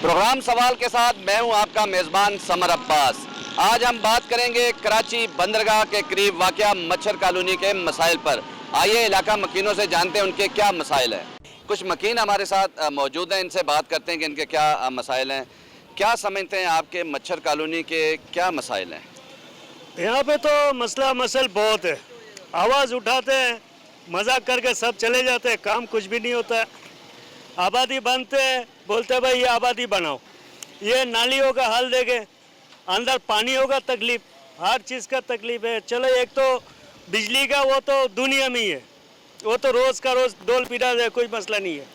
Programme सवाल के साथ मैं हूं आपका मेज़बान समर अब्बास। आज हम बात करेंगे कराची बंदरगाह के करीब वाक़या मच्छर कॉलोनी के मसाइल पर। आइए इलाका मकीनों से जानते हैं उनके क्या मसाइल हैं। कुछ मकीन हमारे साथ मौजूद हैं, इनसे बात करते हैं कि इनके क्या मसाइल हैं। क्या समझते हैं आपके मच्छर कॉलोनी के क्या मसाइल हैं? यहाँ पे तो मसल बहुत है। आवाज़ उठाते हैं, मजाक करके सब चले जाते हैं, काम कुछ भी नहीं होता है। आबादी बनते हैं, बोलते हैं भाई ये आबादी बनाओ, ये नालियों का हाल देखे, अंदर पानियों का तकलीफ, हर चीज़ का तकलीफ है। चलो एक तो बिजली का वो तो दुनिया में ही है, वो तो रोज़ का रोज़ डोल पीटा दे, कोई मसला नहीं है।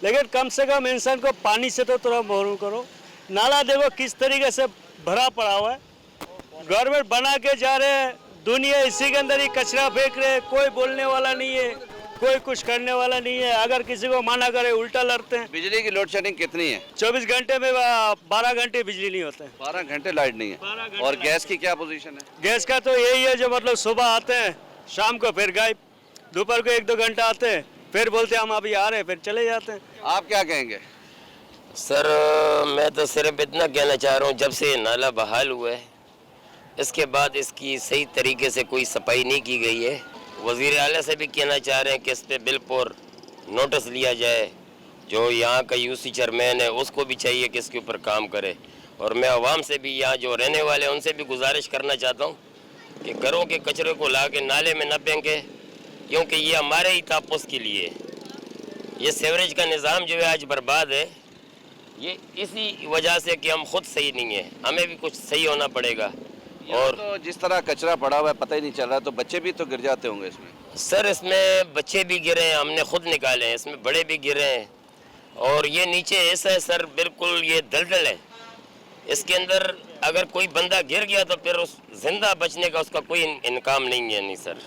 लेकिन कम से कम इंसान को पानी से तो थोड़ा महरूम करो। नाला देखो किस तरीके से भरा पड़ा हुआ है, गवर्नमेंट बना के जा रहे हैं, दुनिया इसी के अंदर ही कचरा फेंक रहे हैं, कोई बोलने वाला नहीं है, कोई कुछ करने वाला नहीं है। अगर किसी को मना करे उल्टा लड़ते हैं। बिजली की लोड शेडिंग कितनी है? 24 घंटे में 12 घंटे बिजली नहीं होते हैं। 12 घंटे लाइट नहीं है। और गैस की क्या पोजीशन है? गैस का तो यही है, जो मतलब सुबह आते हैं, शाम को फिर गायब, दोपहर को 1-2 घंटा आते हैं, फिर बोलते हैं हम अभी आ रहे हैं, फिर चले जाते हैं। आप क्या कहेंगे? सर मैं तो सिर्फ इतना कहना चाह रहा हूँ, जब से नाला बहाल हुआ है इसके बाद इसकी सही तरीके से कोई सफाई नहीं की गई है। वज़ीर आला से भी कहना चाह रहे हैं कि इस पर बिल पर नोटिस लिया जाए। जो यहाँ का यूसी चेयरमैन है उसको भी चाहिए कि इसके ऊपर काम करे। और मैं आवाम से भी, यहाँ जो रहने वाले हैं उनसे भी गुजारिश करना चाहता हूँ कि घरों के कचरे को ला के नाले में न फेंके, क्योंकि ये हमारे ही तहफ़्फ़ुज़ के लिए। ये सीवरेज का निज़ाम जो है आज बर्बाद है, ये इसी वजह से कि हम खुद सही नहीं है, हमें भी कुछ सही होना पड़ेगा। और तो जिस तरह कचरा पड़ा हुआ है पता ही नहीं चल रहा, तो बच्चे भी तो गिर जाते होंगे इसमें। सर इसमें बच्चे भी गिरे हैं, हमने खुद निकाले हैं, इसमें बड़े भी गिरे हैं। और ये नीचे ऐसा है सर, बिल्कुल ये दलदल है, इसके अंदर अगर कोई बंदा गिर गया तो फिर उस जिंदा बचने का उसका कोई इनकाम नहीं है। नहीं सर।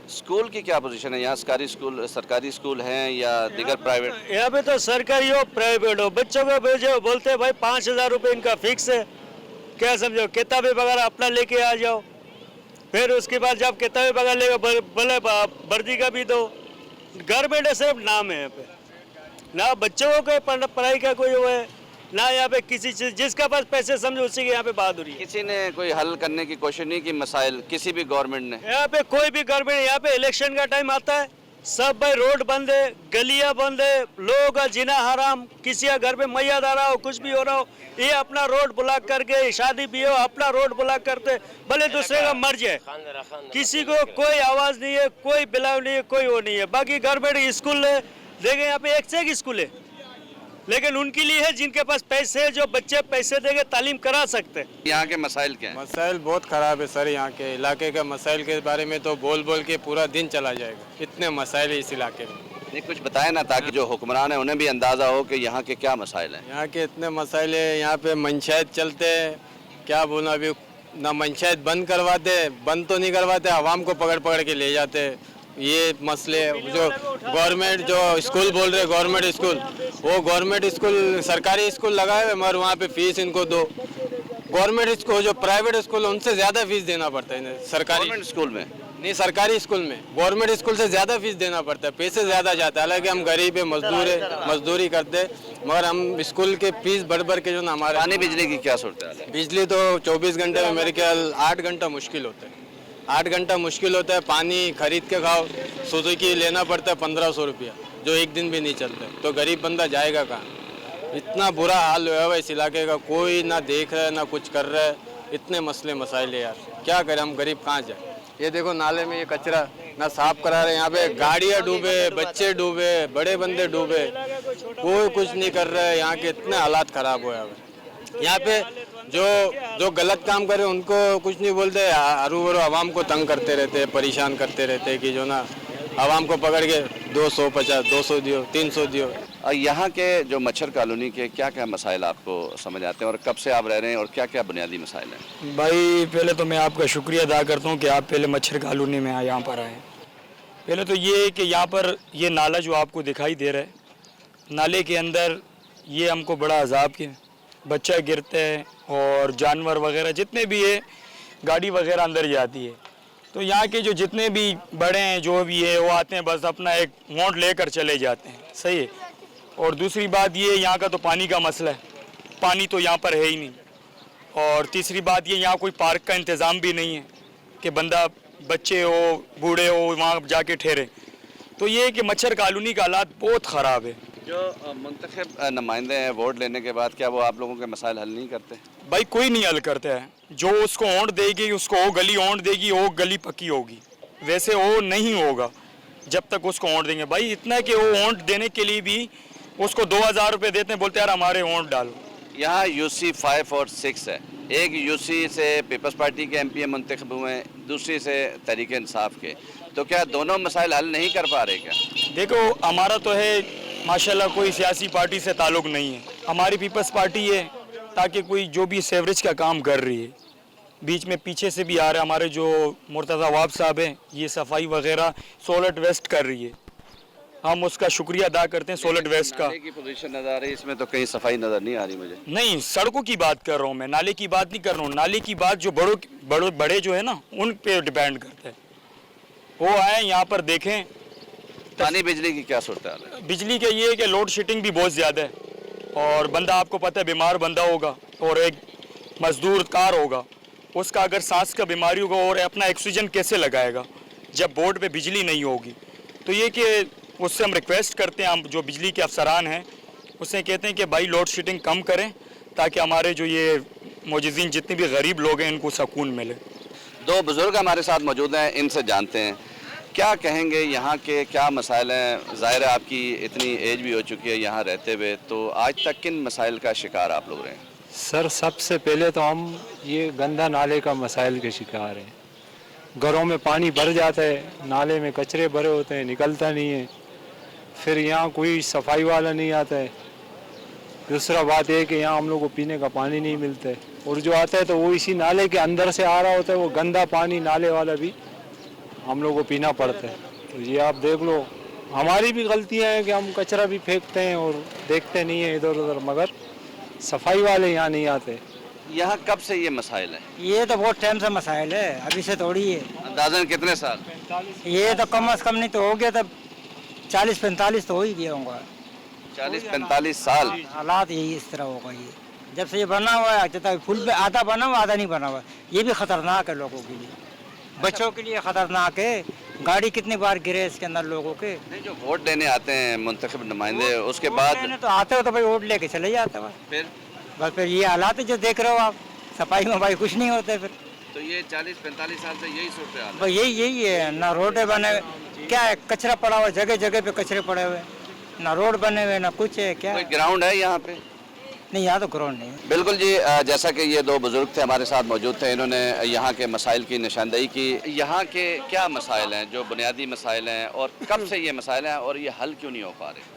स्कूल की क्या पोजीशन है यहाँ? सरकारी स्कूल हैं या दीगर प्राइवेट? यहाँ पे तो सरकारी हो प्राइवेट हो, बच्चों को भेजो, बोलते हैं भाई 5,000 रुपये इनका फिक्स है, क्या समझो, किताबें वगैरह अपना लेके आ जाओ। फिर उसके बाद जब किताबें वगैरह लेके बोले वर्दी का भी दो। गवर्नमेंट है सिर्फ नाम है, यहाँ पे ना बच्चों को पढ़ाई का कोई वो है, ना यहाँ पे किसी चीज़, जिसका पास पैसे समझो उसी के यहाँ पे बहादुरी है। किसी ने कोई हल करने की कोशिश नहीं की मसाइल, किसी भी गवर्नमेंट ने? यहाँ पे कोई भी गवर्नमेंट, यहाँ पे इलेक्शन का टाइम आता है, सब भाई रोड बंद है, गलियां बंद है, लोगों का जीना हराम, किसी का घर पे मैयत आ रहा हो, कुछ भी हो रहा हो, ये अपना रोड ब्लॉक करके, शादी भी हो अपना रोड ब्लॉक करते, भले दूसरे का मर्ज है, किसी को कोई आवाज़ नहीं है, कोई बिलाव नहीं है, कोई वो नहीं है। बाकी गवर्नमेंट स्कूल है, देखें यहाँ पे एक से एक स्कूल है, लेकिन उनके लिए है जिनके पास पैसे है, जो बच्चे पैसे देके तालीम करा सकते हैं। यहाँ के मसाइल क्या हैं? मसाइल बहुत ख़राब है सर। यहाँ के इलाके का मसाइल के बारे में तो बोल बोल के पूरा दिन चला जाएगा, इतने मसाइल है इस इलाके में। नहीं, कुछ बताए ना, ताकि जो हुक्मरान है उन्हें भी अंदाज़ा हो कि यहाँ के क्या मसाइल हैं। यहाँ के इतने मसाइल है, यहाँ पे पंचायत चलते हैं, क्या बोलूँ, अभी ना पंचायत बंद करवाते, बंद तो नहीं करवाते, आवाम को पकड़ पकड़ के ले जाते। ये मसले जो गवर्नमेंट जो स्कूल बोल रहे गवर्नमेंट स्कूल, वो गवर्नमेंट स्कूल सरकारी स्कूल लगाए हुए, मगर वहाँ पे फीस इनको दो। गवर्नमेंट स्कूल जो प्राइवेट स्कूल उनसे ज़्यादा फीस देना पड़ता है इन्हें। सरकारी स्कूल में नहीं, सरकारी स्कूल में, गवर्नमेंट स्कूल से ज़्यादा फीस देना पड़ता है, पैसे ज़्यादा जाता है। हालांकि हम गरीब है, मजदूरी करते, मगर हम स्कूल के फीस बढ़ बढ़ के जो ना हमारे। पानी बिजली की क्या सूरत है? बिजली तो 24 घंटे में मेरे ख्याल 8 घंटा मुश्किल होता है, 8 घंटा मुश्किल होता है। पानी खरीद के खाओ, सुजुकी लेना पड़ता है 1500 रुपया, जो एक दिन भी नहीं चलता, तो गरीब बंदा जाएगा कहाँ? इतना बुरा हाल हुआ है इस इलाके का, कोई ना देख रहा है ना कुछ कर रहा है। इतने मसले मसाइल है यार, क्या करें, हम गरीब कहाँ जाए। ये देखो नाले में ये कचरा ना साफ करा रहे, यहाँ पे गाड़ियाँ डूबे, बच्चे डूबे, बड़े बंदे डूबे, कोई कुछ नहीं कर रहा है। यहाँ के इतने हालात ख़राब हुए हैं। यहाँ पे जो गलत काम करे उनको कुछ नहीं बोलते, हरू भरू आवाम को तंग करते रहते, परेशान करते रहते कि जो ना आवाम को पकड़ के 250, 200 दियो, 300 दियो। और यहाँ के जो मच्छर कॉलोनी के क्या क्या मसाइल आपको समझ आते हैं और कब से आप रह रहे हैं और क्या क्या बुनियादी मसाइल हैं? भाई पहले तो मैं आपका शुक्रिया अदा करता हूँ कि आप पहले मच्छर कॉलोनी में यहाँ पर आए। पहले तो ये है कि यहाँ पर ये नाला जो आपको दिखाई दे रहा है, नाले के अंदर ये हमको बड़ा अजाब के बच्चा गिरते हैं और जानवर वगैरह जितने भी है, गाड़ी वगैरह अंदर जाती है। तो यहाँ के जो जितने भी बड़े हैं जो भी है वो आते हैं, बस अपना एक मोट लेकर चले जाते हैं, सही है। और दूसरी बात ये यहाँ का तो पानी का मसला है, पानी तो यहाँ पर है ही नहीं, और तीसरी बात ये यहाँ कोई पार्क का इंतज़ाम भी नहीं है कि बंदा बच्चे हो बूढ़े हो वहाँ जाके ठहरे। तो ये है कि मच्छर कॉलोनी का हालात बहुत ख़राब है। जो मुंतखब नुमाइंदे हैं वोट लेने के बाद, क्या वो आप लोगों के मसाइल हल नहीं करते? भाई कोई नहीं हल करता है। जो उसको ओंट देगी उसको वो गली ओंट देगी, वो गली पक्की होगी, वैसे वो नहीं होगा जब तक उसको ओंट देंगे। भाई इतना कि वो ओंट देने के लिए भी उसको 2000 रुपये देते हैं, बोलते हैं यार हमारे ओंट डालो। यहाँ यूसी 5 और 6 है। एक यूसी से पीपल्स पार्टी के एमपी मुंतखब हुए हैं, दूसरी से तहरीक इंसाफ के, तो क्या दोनों मसाइल हल नहीं कर पा रहे क्या? देखो हमारा तो है माशाल्लाह कोई सियासी पार्टी से ताल्लुक़ नहीं है, हमारी पीपल्स पार्टी है ताकि कोई जो भी सेवरेज का काम कर रही है, बीच में पीछे से भी आ रहा है हमारे जो मुर्तज़ा वाब साहब हैं, ये सफाई वगैरह सोलट वेस्ट कर रही है, हम उसका शुक्रिया अदा करते हैं सोलट वेस्ट का। नाले की पोजीशन नजर आ रही है, इसमें तो कहीं सफाई नजर नहीं आ रही मुझे। नहीं, सड़कों की बात कर रहा हूँ मैं, नाले की बात नहीं कर रहा हूँ। नाले की बात जो बड़े जो है ना उन पे डिपेंड करता है। वो आए यहाँ पर देखें। पानी बिजली की क्या सूरत हाल है? बिजली का ये है कि लोड शेडिंग भी बहुत ज़्यादा है, और बंदा आपको पता है बीमार बंदा होगा और एक मजदूर कार होगा, उसका अगर सांस का बीमारी होगा और अपना ऑक्सीजन कैसे लगाएगा जब बोर्ड पे बिजली नहीं होगी। तो ये कि उससे हम रिक्वेस्ट करते हैं, हम जो बिजली के अफसरान हैं उससे कहते हैं कि भाई लोड शेडिंग कम करें ताकि हमारे जो ये मौजूदीन जितने भी गरीब लोग हैं इनको सुकून मिले। दो बुजुर्ग हमारे साथ मौजूद हैं, इनसे जानते हैं क्या कहेंगे, यहाँ के क्या मसाइल हैं। ज़ाहिर है आपकी इतनी एज भी हो चुकी है यहाँ रहते हुए, तो आज तक किन मसाइल का शिकार आप लोग रहे हैं? सर सबसे पहले तो हम ये गंदा नाले का मसाइल के शिकार हैं। घरों में पानी भर जाता है, नाले में कचरे भरे होते हैं, निकलता नहीं है, फिर यहाँ कोई सफाई वाला नहीं आता है। दूसरा बात है कि यहाँ हम लोग को पीने का पानी नहीं मिलता है, और जो आता है तो वो इसी नाले के अंदर से आ रहा होता है, वो गंदा पानी नाले वाला भी हम लोग को पीना पड़ता है। तो ये आप देख लो, हमारी भी गलतियाँ हैं कि हम कचरा भी फेंकते हैं और देखते नहीं हैं इधर उधर, मगर सफाई वाले यहाँ नहीं आते। यहाँ कब से ये मसाइल है? ये तो बहुत टाइम से मसाइल है, अभी से थोड़ी है। अंदाजन कितने साल? ये तो कम से कम नहीं तो हो गया तब 40-45 तो हो ही गया होगा। 40-45 साल। हालात यही इस तरह होगा। ये जब से ये बना हुआ है, जब फुल पे आधा बना हुआ आधा नहीं बना हुआ, ये भी खतरनाक है लोगों के लिए, बच्चों के लिए खतरनाक है। गाड़ी कितनी बार गिरे इसके अंदर लोगों के। नहीं, जो वोट लेने आते हैं मुंतखब नुमाइंदे, उसके बाद तो आते हो तो भाई वोट लेके चले जाते हो, फिर ये हालात है जो देख रहे हो आप। सफाई में भाई कुछ नहीं होते फिर। तो ये 40-45 साल से यही सूरत हाल है। भाई यही है, ना रोडें बने हुए, क्या है कचरा पड़ा हुआ, जगह जगह पे कचरे पड़े हुए, ना रोड बने हुए ना कुछ है। क्या कोई ग्राउंड है यहाँ पे? नहीं, यहाँ तो ग्राउंड नहीं। बिल्कुल जी, जैसा कि ये दो बुजुर्ग थे हमारे साथ मौजूद थे, इन्होंने यहाँ के मसाइल की निशानदेही की। यहाँ के क्या मसाइल हैं जो बुनियादी मसाइल हैं, और कब से ये मसाइल हैं और ये हल क्यों नहीं हो पा रहे?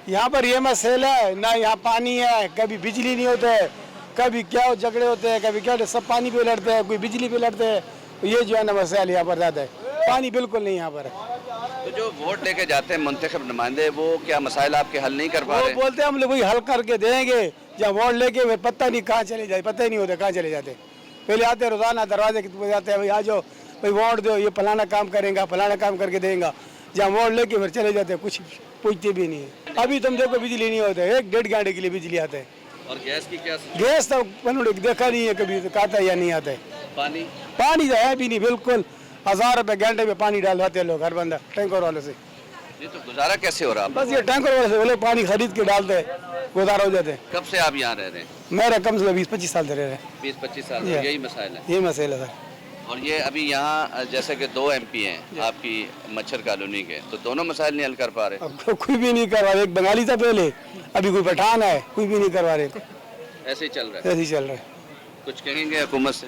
यहाँ पर ये मसला है ना, यहाँ पानी है, कभी बिजली नहीं होता है, कभी क्या झगड़े होते हैं, कभी क्या सब पानी पे लड़ते हैं, कोई बिजली पे लड़ते हैं। ये जो है ना मसाइल यहाँ पर ज़्यादा है, पानी बिल्कुल नहीं यहाँ पर है। तो जो वोट लेके जाते हैं मुंतखब नुमाइंदे, वो क्या मसाइल आपके हल नहीं कर पा वो रहे? बोलते हैं हम लोग वही हल करके देंगे, जब वोट लेके फिर पता नहीं कहाँ चले जाए, पता ही नहीं होता कहाँ चले जाते। पहले आते रोज़ाना दरवाजे जाते हैं, भाई आ जाओ भाई वोट दो, ये फलाना काम करेंगे, फलाना काम करके देंगे। जब वोट लेके फिर चले जाते हैं, कुछ पूछते भी नहीं है। अभी तुम देखो बिजली नहीं होता है, 1-1.5 घंटे के लिए बिजली आता है। और गैस की क्या? गैस तो मैंने देखा नहीं है कभी, तो आता है या नहीं आता है। पानी पानी तो है भी नहीं, बिल्कुल 1000 रुपये घंटे में पानी डालवाते हैं लोग, हर बंदा टैंकर वाले से। ये तो गुजारा कैसे हो रहा है? बस ये टैंकर वाले से बोले पानी खरीद के डालते हैं, गुजारा हो जाते हैं। कब से आप यहाँ रह रहे हैं? मेरा कम से कम 20-25 साल से रह रहे हैं। 20-25 साल से यही मसाइल है? ये मसला है सर। और ये अभी यहाँ जैसे कि 2 MP हैं आपकी मच्छर कॉलोनी के, तो दोनों मसाइल नहीं हल कर पा रहे? अब कोई भी नहीं करवा रहे, एक बंगाली था पहले, अभी कोई पठान है, कोई भी नहीं करवा रहे, ऐसे ही चल रहा है? ऐसे ही चल रहा है। कुछ कहेंगे हुकूमत से?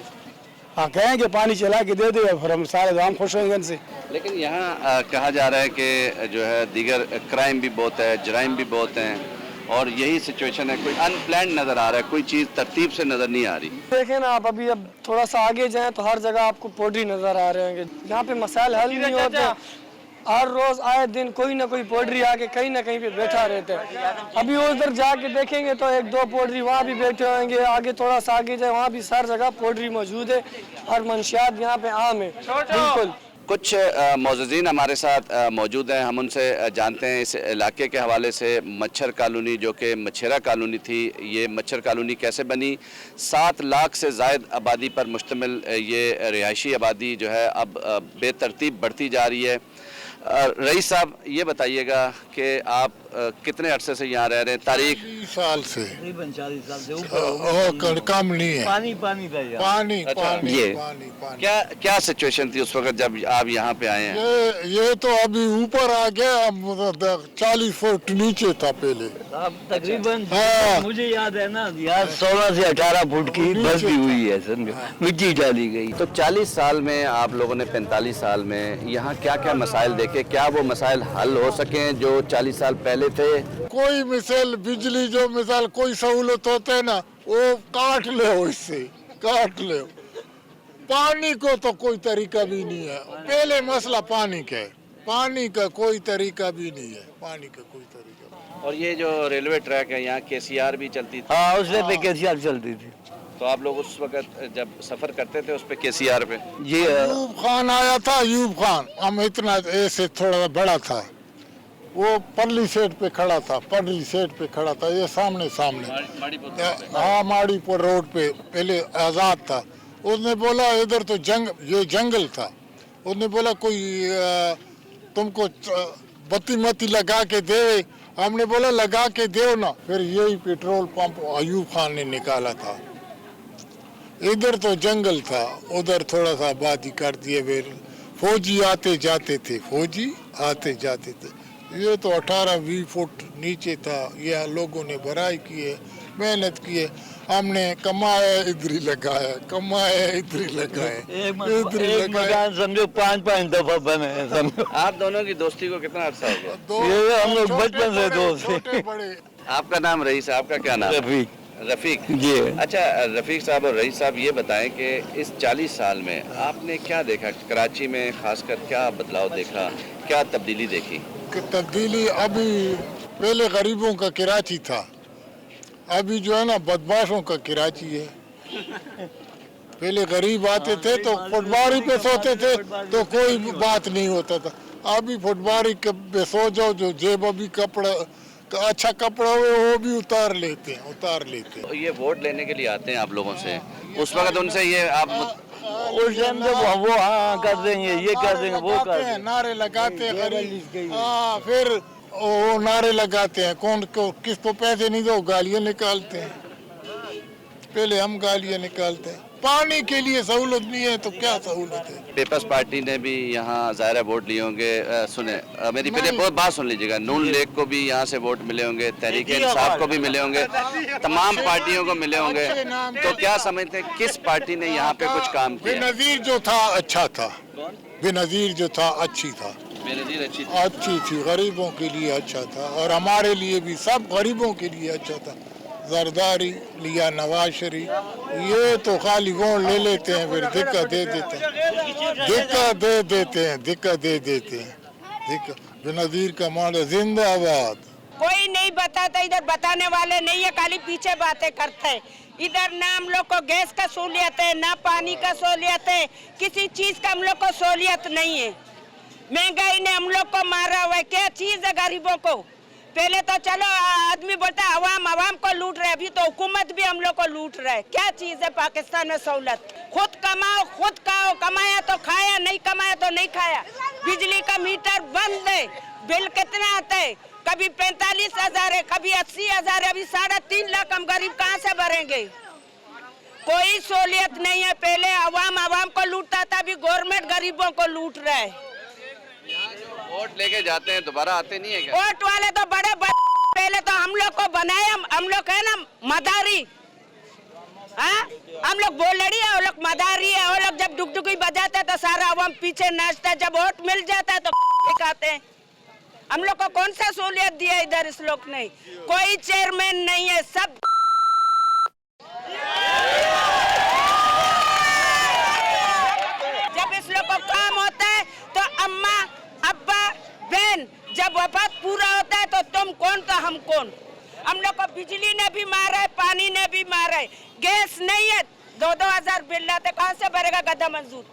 हाँ कहेंगे पानी चला के दे दे, फिर हम सारे आम खुश होंगे इनसे। लेकिन यहाँ कहा जा रहा है कि जो है दीगर क्राइम भी बहुत है, जराइम भी बहुत हैं, और यही सिचुएशन है। कोई अनप्लान नज़र आ रहा है, कोई चीज़ तरतीब से नज़र नहीं आ रही। देखें ना आप, अभी अब थोड़ा सा आगे जाएं तो हर जगह आपको पोड्री नज़र आ रहे हैं। यहाँ पे मसाइल हल नहीं होते, हर रोज़ आए दिन कोई ना कोई पोड्री आके कहीं ना कहीं पे बैठा रहता है। अभी उधर जाके देखेंगे तो 1-2 पोड्री वहाँ भी बैठे होंगे, आगे थोड़ा सा आगे जाए वहाँ भी हर जगह पोड्री मौजूद है, और मंशियात यहाँ पे आम है बिल्कुल। कुछ मौजूदीन हमारे साथ मौजूद हैं, हम उनसे जानते हैं इस इलाके के हवाले से। मच्छर कॉलोनी जो कि मच्छेरा कॉलोनी थी, ये मच्छर कॉलोनी कैसे बनी? 7 लाख से ज़ायद आबादी पर मुश्तमिल ये रिहायशी आबादी जो है अब बेतरतीब बढ़ती जा रही है। रईस साहब ये बताइएगा कि आप कितने अरसे से यहाँ रह रहे हैं? तारीख 40 साल से, तकरीबन 40 साल से और कम नहीं है। पानी था यार। पानी अच्छा, पानी ये पानी पानी क्या सिचुएशन थी उस वक्त जब आप यहाँ पे आए हैं? ये तो अभी ऊपर आ गया, अब 40 फुट नीचे था पहले। अब तकरीबन हाँ। मुझे याद है ना, यहाँ 16 से 18 फुट की भर्ती हुई है, समझो, मिट्टी डाली गई। तो 40 साल में आप लोगों ने 45 साल में यहाँ क्या क्या मसाइल देखे? क्या वो मसाइल हल हो सके जो 40 साल पहले थे? कोई मिसाल बिजली जो मिसाल कोई सहूलत होता है ना, वो काट ले, इससे काट ले। पानी को तो कोई तरीका भी नहीं है। पहले मसला पानी का है, पानी का कोई तरीका भी नहीं है, पानी का कोई तरीका। और ये जो रेलवे ट्रैक है यहाँ KCR भी चलती थी? हाँ, उससे पे KCR चलती थी। तो आप लोग उस वक्त जब सफर करते थे उस पे KCR पे? जी यूब खान आया था, यूब खान हम इतना ऐसे थोड़ा बड़ा था, वो परली सेट पे खड़ा था, परली सेट पे खड़ा था, ये सामने हाँ माड़ीपुर रोड पे पहले आजाद था। उसने बोला इधर तो ये जंगल था। उसने बोला कोई तुमको बत्ती मत्ती लगा के दे। हमने बोला लगा के दो ना। फिर यही पेट्रोल पंप अयूब खान ने निकाला था। इधर तो जंगल था, उधर थोड़ा सा आबादी कर दिए। फिर फौजी आते जाते थे, फौजी आते जाते थे। ये तो 18-20 फुट नीचे था। ये लोगों ने भराई की है, मेहनत की है, हमने कमाया इधर ही लगाया, कमाया इधर ही लगाया, इधर ही लगाया। समझो 5-5 दफा बने हैं, समझो। आप दोनों की दोस्ती को कितना अर्सा हो गया? ये हम लोग बचपन से दोस्त हैं। छोटे बड़े। आपका नाम रईस, आपका क्या नाम? रफीक। रफीक जी। अच्छा, रफीक साहब और रईस साहब ये बताएं कि इस 40 साल में आपने क्या देखा कराची में, खासकर क्या बदलाव देखा, क्या तब्दीली देखी? तब्दीली अभी पहले गरीबों का कराची था, अभी जो है ना बदमाशों का कराची है। पहले गरीब आते थे तो फुटबारी पे सोते थे तो कोई बात नहीं होता था। अभी फुटबारी पे सो जाओ, जो जेब अभी कपड़ा अच्छा कपड़ा हो वो भी उतार लेते हैं। तो ये वोट लेने के लिए आते हैं आप लोगों से, उस वक्त उनसे ये आप उस टाइम जब वो हाँ कर देंगे, ये कर देंगे, वो कर देंगे, नारे लगाते हैं गरीब। हाँ, फिर वो नारे लगाते हैं, कौन को किसको पैसे नहीं दो, गालियाँ निकालते हैं। पहले हम गालियाँ निकालते हैं। पानी के लिए सहूलत नहीं है तो क्या सहूलत है? पीपल्स पार्टी ने भी यहाँ ज़ाहिर वोट लिए होंगे। सुने मेरी पहले बहुत बात सुन लीजिएगा। नून लीग को भी यहाँ से वोट मिले होंगे, तहरीक इंसाफ को भी मिले होंगे, तमाम पार्टियों को मिले होंगे। तो क्या समझते हैं किस पार्टी ने यहाँ पे कुछ काम किया? बेनज़ीर जो था अच्छा था, बेनज़ीर जो था अच्छी था, बेनज़ीर अच्छी थी, गरीबों के लिए अच्छा था और हमारे लिए भी, सब गरीबों के लिए अच्छा था। जरदारी लिया, नवाज शरीफ, ये तो खाली वोट ले लेते हैं, फिर दिक्कत दे देते हैं, दिक्कत दे देते हैं। बेनज़ीर का माल जिंदाबाद। कोई नहीं बताता, इधर बताने वाले नहीं है, खाली पीछे बातें करते हैं। इधर ना हम लोग को गैस का सहूलियत है, ना पानी का सहूलियत है, किसी चीज का हम लोग को सहूलियत नहीं है। महंगाई ने हम लोग को मारा हुआ है। क्या चीज है गरीबों को? पहले तो चलो आदमी बोलता है अवाम को लूट रहे, अभी तो हुकूमत भी हम लोग को लूट रहा है। क्या चीज है पाकिस्तान में सहूलत? खुद कमाओ, खुद खाओ, कमाया तो खाया, नहीं कमाया तो नहीं खाया। बिजली का मीटर बंद है, बिल कितना आता है? कभी 45,000 है, कभी 80,000 है, अभी 3.5 लाख हम गरीब कहाँ से भरेंगे? कोई सहूलियत नहीं है। पहले अवाम को लूटता था, अभी गवर्नमेंट गरीबों को लूट रहा है। वोट लेके जाते हैं, दोबारा आते नहीं है क्या? वोट वाले तो बड़े पहले तो हम लोग को बनाया, हम लोग है ना मदारी, हाँ हम लोग बोलड़ी है, वो लोग मदारी है। वो लोग जब डुगडुगी बजाते तो सारा अवाम पीछे नाचता है, जब वोट मिल जाता है तो दिखाते हैं। हम लोग को कौन सा सहूलियत दिया इधर इस लोग ने? कोई चेयरमैन नहीं है, सब जब इस लोग को काम होता है तो अम्मा अब्बा बहन, जब वफात पूरा होता है तो तुम कौन तो हम कौन। हम लोग को बिजली ने भी मारा है, पानी ने भी मारा है, गैस नहीं है, 2-2 हजार बिल लाते, कहाँ से भरेगा गधा मंजूर?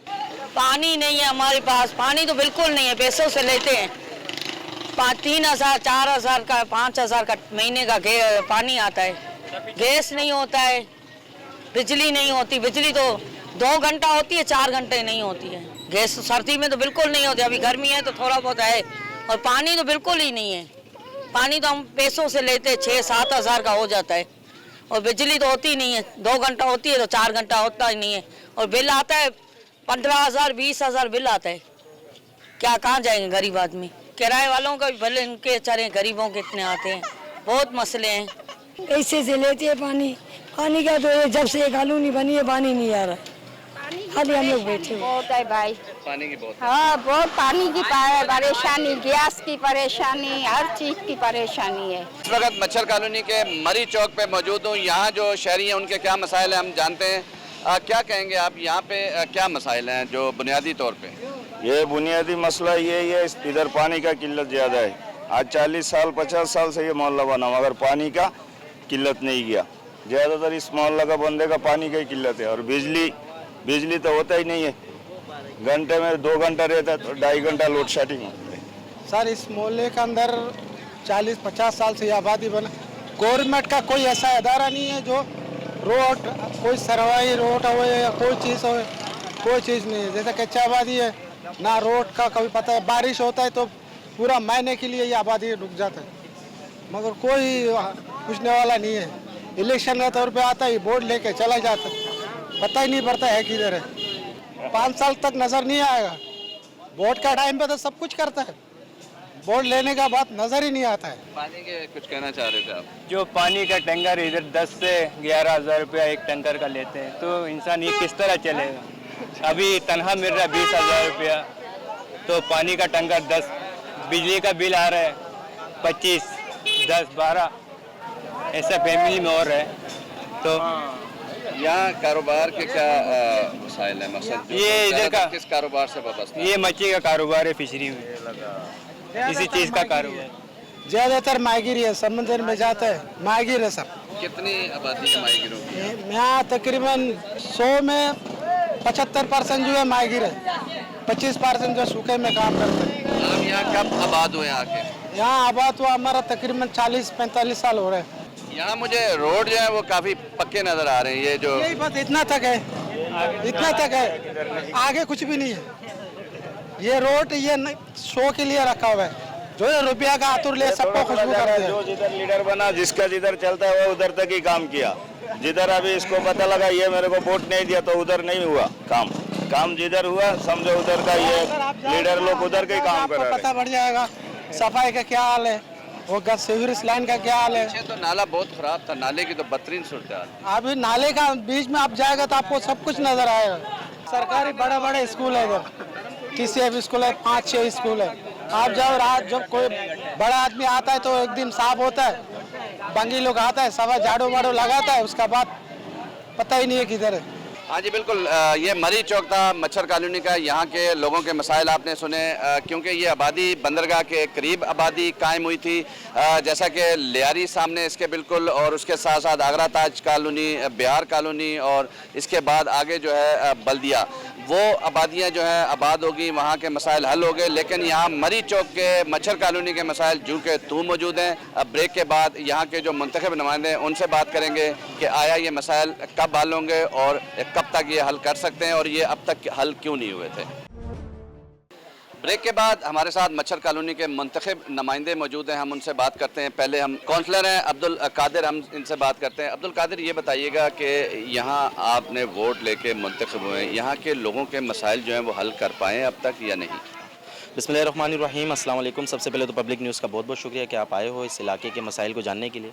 पानी नहीं है हमारे पास, पानी तो बिल्कुल नहीं है, पैसों से लेते हैं। 3,000 4,000 का 5,000 का महीने का पानी आता है, गैस नहीं होता है, बिजली नहीं होती, बिजली तो 2 घंटा होती है, 4 घंटे नहीं होती है। गैस सर्दी में तो बिल्कुल नहीं होती, अभी गर्मी है तो थोड़ा बहुत है, और पानी तो बिल्कुल ही नहीं है। पानी तो हम पैसों से लेते हैं, 6-7 हज़ार का हो जाता है, और बिजली तो होती नहीं है, 2 घंटा होती है तो 4 घंटा होता ही नहीं है, और बिल आता है 15,000 20,000 बिल आता है। क्या कहाँ जाएंगे गरीब आदमी? किराए वालों का भी भले, इनके बेचारे गरीबों के इतने आते हैं, बहुत मसले हैं। कैसे से लेते हैं पानी? पानी का तो जब से ये कॉलोनी बनी है पानी नहीं आ रहा, खाली हम लोग बैठे हुए। बहुत है भाई, पानी की बहुत हाँ बहुत पानी की परेशानी, गैस की परेशानी, हर चीज की परेशानी है। इस वक्त मच्छर कॉलोनी के मरी चौक पे मौजूद हूँ। यहाँ जो शहरी हैं उनके क्या मसाइल हैं हम जानते हैं। क्या कहेंगे आप, यहाँ पे क्या मसाइल हैं जो बुनियादी तौर पे? ये बुनियादी मसला ये है, इधर पानी का किल्लत ज़्यादा है। आज 40 साल 50 साल से ये मोहल्ला बना मगर पानी का किल्लत नहीं गया। ज़्यादातर इस मोहल्ला का बंदे का पानी का ही किल्लत है, और बिजली तो होता ही नहीं है। घंटे में 2 घंटा रहता है तो 2.5 घंटा लोड शेडिंग होता है। सर इस मोहल्ले के अंदर 40-50 साल से आबादी बना, गवर्नमेंट का कोई ऐसा इदारा नहीं है जो रोड, कोई सरवाई रोड हो या कोई चीज़ हो, कोई चीज़ नहीं है। जैसे कच्चा आबादी है ना, रोड का कभी पता है, बारिश होता है तो पूरा महीने के लिए ये आबादी रुक जाता है, मगर कोई पूछने वाला नहीं है। इलेक्शन के तौर पे आता है, वोट लेके चला जाता है, पता ही नहीं पड़ता है किधर है। 5 साल तक नज़र नहीं आएगा। वोट का टाइम पे तो सब कुछ करता है, वोट लेने का बात नज़र ही नहीं आता है। पानी के कुछ कहना चाह रहे थे आप? जो पानी का टैंकर इधर 10 से 11 हज़ार रुपया एक टैंकर का लेते हैं, तो इंसान ये किस तरह चलेगा? अभी तनख्वाह मिल रहा है 20,000 रुपया, तो पानी का टैंकर 10, बिजली का बिल आ रहा है 25, 10, 12, ऐसा फैमिली में और है। तो यहाँ कारोबार के क्या मसाइल है? मसलन ये इधर का किस कारोबार से वाबस्ता? ये मच्छी का कारोबार है, फिशरी में इसी चीज़ का कारोबार। ज़्यादातर माहिगिरी है, समंदर में जाता है माहिगिर है सर। कितनी आबादी है माहिगिरों की? यहाँ तकरीबन 100 में 75% जो है माहिगिर है, 25% जो सूखे में काम करते हैं। आप यहाँ कब आबाद हुए आके? यहाँ आबाद हुआ हमारा तकरीबन 40-45 साल हो रहे हैं। यहाँ मुझे रोड जो है वो काफ़ी पक्के नज़र आ रहे हैं। ये जो यही बस इतना तक है, इतना तक है, आगे कुछ भी नहीं है। ये रोड ये शो के लिए रखा हुआ है, जो ये रुपया का आतुर ले सबको खुशबू करते हैं। जो जिधर लीडर बना, जिसका जिधर चलता है वो उधर तक ही काम किया। जिधर अभी इसको पता लगा ये मेरे को वोट नहीं दिया तो उधर नहीं हुआ काम जिधर हुआ समझो उधर का ये लीडर लोग उधर के काम कर रहे हैं। पता बढ़ जाएगा सफाई का क्या हाल है, वो सीवरेज लाइन का क्या हाल है। तो नाला बहुत खराब था, नाले की तो बदतरीन सूरत हाल। अभी नाले का बीच में आप जाएगा तो आपको सब कुछ नजर आएगा। सरकारी बड़े बड़े स्कूल है इधर, TCF स्कूल है, 5-6 स्कूल है। आप जाओ रात जब कोई बड़ा आदमी आता है तो एक दिन साफ होता है, बंगी लोग आता है सवा झाड़ू वाड़ू लगाता है, उसका बाद पता ही नहीं है किधर है। हाँ जी बिल्कुल, ये मरी चौक था मच्छर कॉलोनी का। यहाँ के लोगों के मसाइल आपने सुने, क्योंकि ये आबादी बंदरगाह के करीब आबादी कायम हुई थी, जैसा कि लियारी सामने इसके बिल्कुल, और उसके साथ साथ आगरा ताज कॉलोनी, बिहार कॉलोनी, और इसके बाद आगे जो है बल्दिया, वो आबादियाँ जो हैं आबाद होगी, वहाँ के मसाइल हल हो गए। लेकिन यहाँ मरी चौक के मच्छर कॉलोनी के मसाइल जू के तू मौजूद हैं। अब ब्रेक के बाद यहाँ के जो मुंतखब नुमाइंदे हैं उनसे बात करेंगे कि आया ये मसाइल कब हल होंगे और कब तक ये हल कर सकते हैं, और ये अब तक हल क्यों नहीं हुए थे। ब्रेक के बाद हमारे साथ मच्छर कॉलोनी के मुंतखब नुमाइंदे मौजूद हैं, हम उनसे बात करते हैं। पहले हम काउंसलर हैं अब्दुल कादिर, हम इनसे बात करते हैं। अब्दुल कादिर, ये बताइएगा कि यहाँ आपने वोट लेके मुंतखब हुए, यहाँ के लोगों के मसाइल जो हैं वो हल कर पाए अब तक या नहीं? बिस्मिल्लाहिर्रहमानिर्रहीम, अस्सलाम वालेकुम। सबसे पहले तो पब्लिक न्यूज़ का बहुत बहुत शुक्रिया कि आप आए हो इस इलाके के मसाइल को जानने के लिए।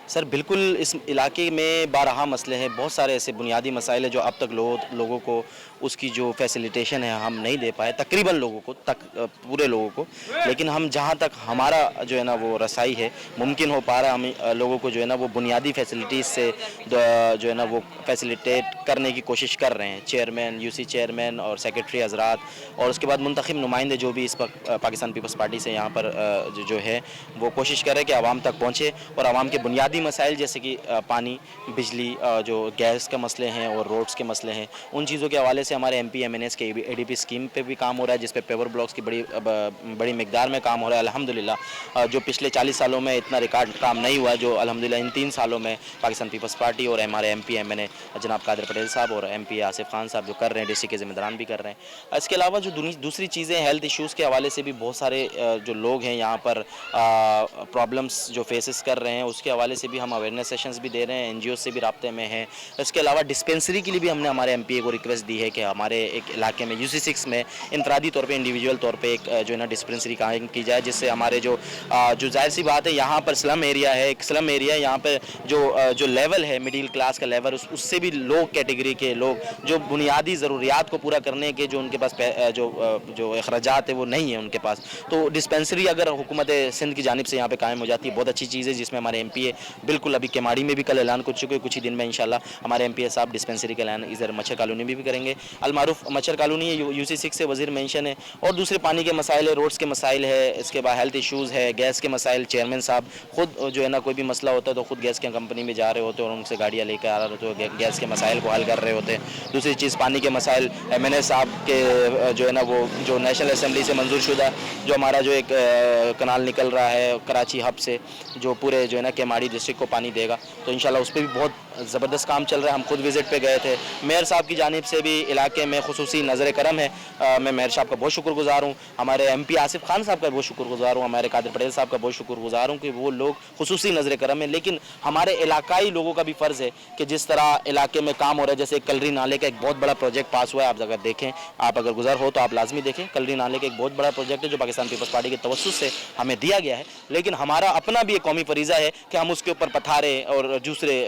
सर बिल्कुल इस इलाके में बारहा मसले हैं, बहुत सारे ऐसे बुनियादी मसाइल हैं जो अब तक लोगों को उसकी जो फैसिलिटेशन है हम नहीं दे पाए, तकरीबन लोगों को पूरे लोगों को। लेकिन हम जहाँ तक हमारा जो है ना वो रसाई है मुमकिन हो पा रहा है, हम लोगों को जो है ना वो बुनियादी फैसिलिटीज़ से जो है ना वो फैसिलिटेट करने की कोशिश कर रहे हैं। चेयरमैन, UC चेयरमैन और सेक्रेटरी हजरात, और उसके बाद मुंतखब नुमाइंदे जो भी इस पाकिस्तान पीपल्स पार्टी से यहाँ पर जो है वो कोशिश कर रहे हैं कि आवाम तक पहुँचे और आवाम के बुनियादी بنیادی مسائل جیسے کہ پانی، بجلی، جو گیس کے مسئلے ہیں اور روڈز کے مسئلے ہیں، ان چیزوں کے حوالے سے ہمارے MPMNS کے ADP اسکیم پہ بھی کام ہو رہا ہے، جس پہ پیور بلاکس کی بڑی مقدار میں کام ہو رہا ہے الحمدللہ، جو پچھلے 40 سالوں میں اتنا ریکارڈ کام نہیں ہوا، جو الحمدللہ ان 3 سالوں میں پاکستان پیپلز پارٹی اور ہمارے MPMNA جناب قادر پٹیل صاحب اور MP آصف خان صاحب جو کر رہے ہیں، ڈسٹرکٹ کے ذمہ داران بھی کر رہے ہیں۔ اس کے علاوہ جو دوسری چیزیں ہیلتھ ایشوز کے حوالے سے بھی بہت سارے جو لوگ ہیں یہاں پر پرابلمس جو فیسز کر رہے ہیں، اس کے حوالے سے بھی ہم اویئرنیس سیشنز بھی دے رہے ہیں، NGO سے بھی رابطے میں ہیں۔ اس کے علاوہ ڈسپینسری کے لیے بھی ہم نے ہمارے MPA کو ریکویسٹ دی ہے کہ ہمارے ایک علاقے میں UC6 میں انفرادی طور پہ انڈیویجول طور پہ ایک جو ہے نا ڈسپینسری قائم کی جائے، جس سے ہمارے جو ظاہر سی بات ہے یہاں پر سلم ایریا ہے، ایک سلم ایریا یہاں پہ جو لیول ہے مڈل کلاس کا لیول، اس سے بھی لو کیٹیگری کے لوگ جو بنیادی ضروریات کو پورا کرنے کے جو ان کے پاس جو اخراجات ہے وہ نہیں ہے ان کے پاس، تو ڈسپینسری اگر حکومت سندھ کی جانب سے یہاں پہ قائم ہو جاتی ہے بہت اچھی چیز ہے، جس میں ہمارے MPA بالکل ابھی کیماڑی میں بھی کل اعلان کر چکے، کچھ ہی دن میں انشاءاللہ ہمارے MPA صاحب ڈسپینسری کا اعلان ادھر مچھر کالونی میں بھی کریں گے۔ المعروف مچھر کالونی UC6 سے وزیر مینشن ہے، اور دوسرے پانی کے مسائل ہے، روڈز کے مسائل ہے، اس کے بعد ہیلتھ ایشوز ہے، گیس کے مسائل، چیئرمین صاحب خود جو ہے نا کوئی بھی مسئلہ ہوتا ہے تو خود گیس کی کمپنی میں جا رہے ہوتے ہیں اور ان سے گاڑیاں لے کے آ رہے ہوتے ہیں، گیس کے مسائل کو حل کر رہے ہوتے ہیں۔ دوسری چیز پانی کے مسائل MNA صاحب کے جو ہے نا وہ جو نیشنل اسمبلی سے منظور شدہ جو ہمارا جو ایک کنال نکل رہا ہے کراچی ہب سے، جو پورے جو ہے نا کیماڑی ڈسٹرکٹ کو پانی دے گا، تو انشاءاللہ اس پہ بھی بہت زبردست کام چل رہا ہے۔ ہم خود وزٹ پہ گئے تھے، میئر صاحب کی جانب سے بھی علاقے میں خصوصی نظر کرم ہے، میں میئر صاحب کا بہت شکر گزار ہوں، ہمارے MP آصف خان صاحب کا بہت شکر گزار ہوں، ہمارے قادر پٹیل صاحب کا بہت شکر گزار ہوں کہ وہ لوگ خصوصی نظر کرم ہے۔ لیکن ہمارے علاقائی لوگوں کا بھی فرض ہے کہ جس طرح علاقے میں کام ہو رہا ہے، جیسے کلری نالے کا ایک بہت بڑا پروجیکٹ پاس ہوا ہے، آپ اگر دیکھیں، آپ اگر گزر ہو تو آپ لازمی دیکھیں، کلری نالے کا ایک بہت بڑا پروجیکٹ ہے جو پاکستان پیپلز پارٹی کے توسط سے ہمیں دیا گیا ہے، لیکن ہمارا اپنا بھی ایک قومی فریضہ ہے کہ ہم اس کے اوپر پتھارے اور دوسرے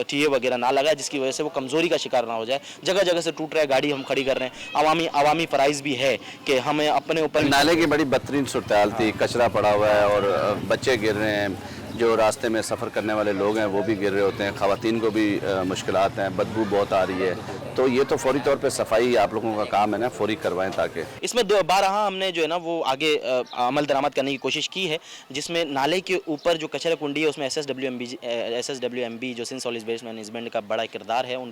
ٹیے وغیرہ نہ لگائیں، جس کی وجہ سے وہ کمزوری کا شکار نہ ہو جائے۔ جگہ جگہ سے ٹوٹ رہا ہے، گاڑی ہم کھڑی کر رہے ہیں، عوامی فرائض بھی ہے کہ ہمیں اپنے اوپر۔ نالے کی بڑی بدترین صورتحال تھی، کچرا پڑا ہوا ہے اور بچے گر رہے ہیں، جو راستے میں سفر کرنے والے لوگ ہیں وہ بھی گر رہے ہوتے ہیں، خواتین کو بھی مشکلات ہیں، بدبو بہت آ رہی ہے، تو یہ تو فوری طور پہ صفائی آپ لوگوں کا کام ہے نا، فوری کروائیں تاکہ اس میں بارہا ہم نے جو ہے نا وہ آگے عمل درآمد کرنے کی کوشش کی ہے، جس میں نالے کے اوپر جو کچرا کنڈی ہے اس میں SSWMB جو سندھ سالیڈ ویسٹ مینجمنٹ کا بڑا کردار ہے، ان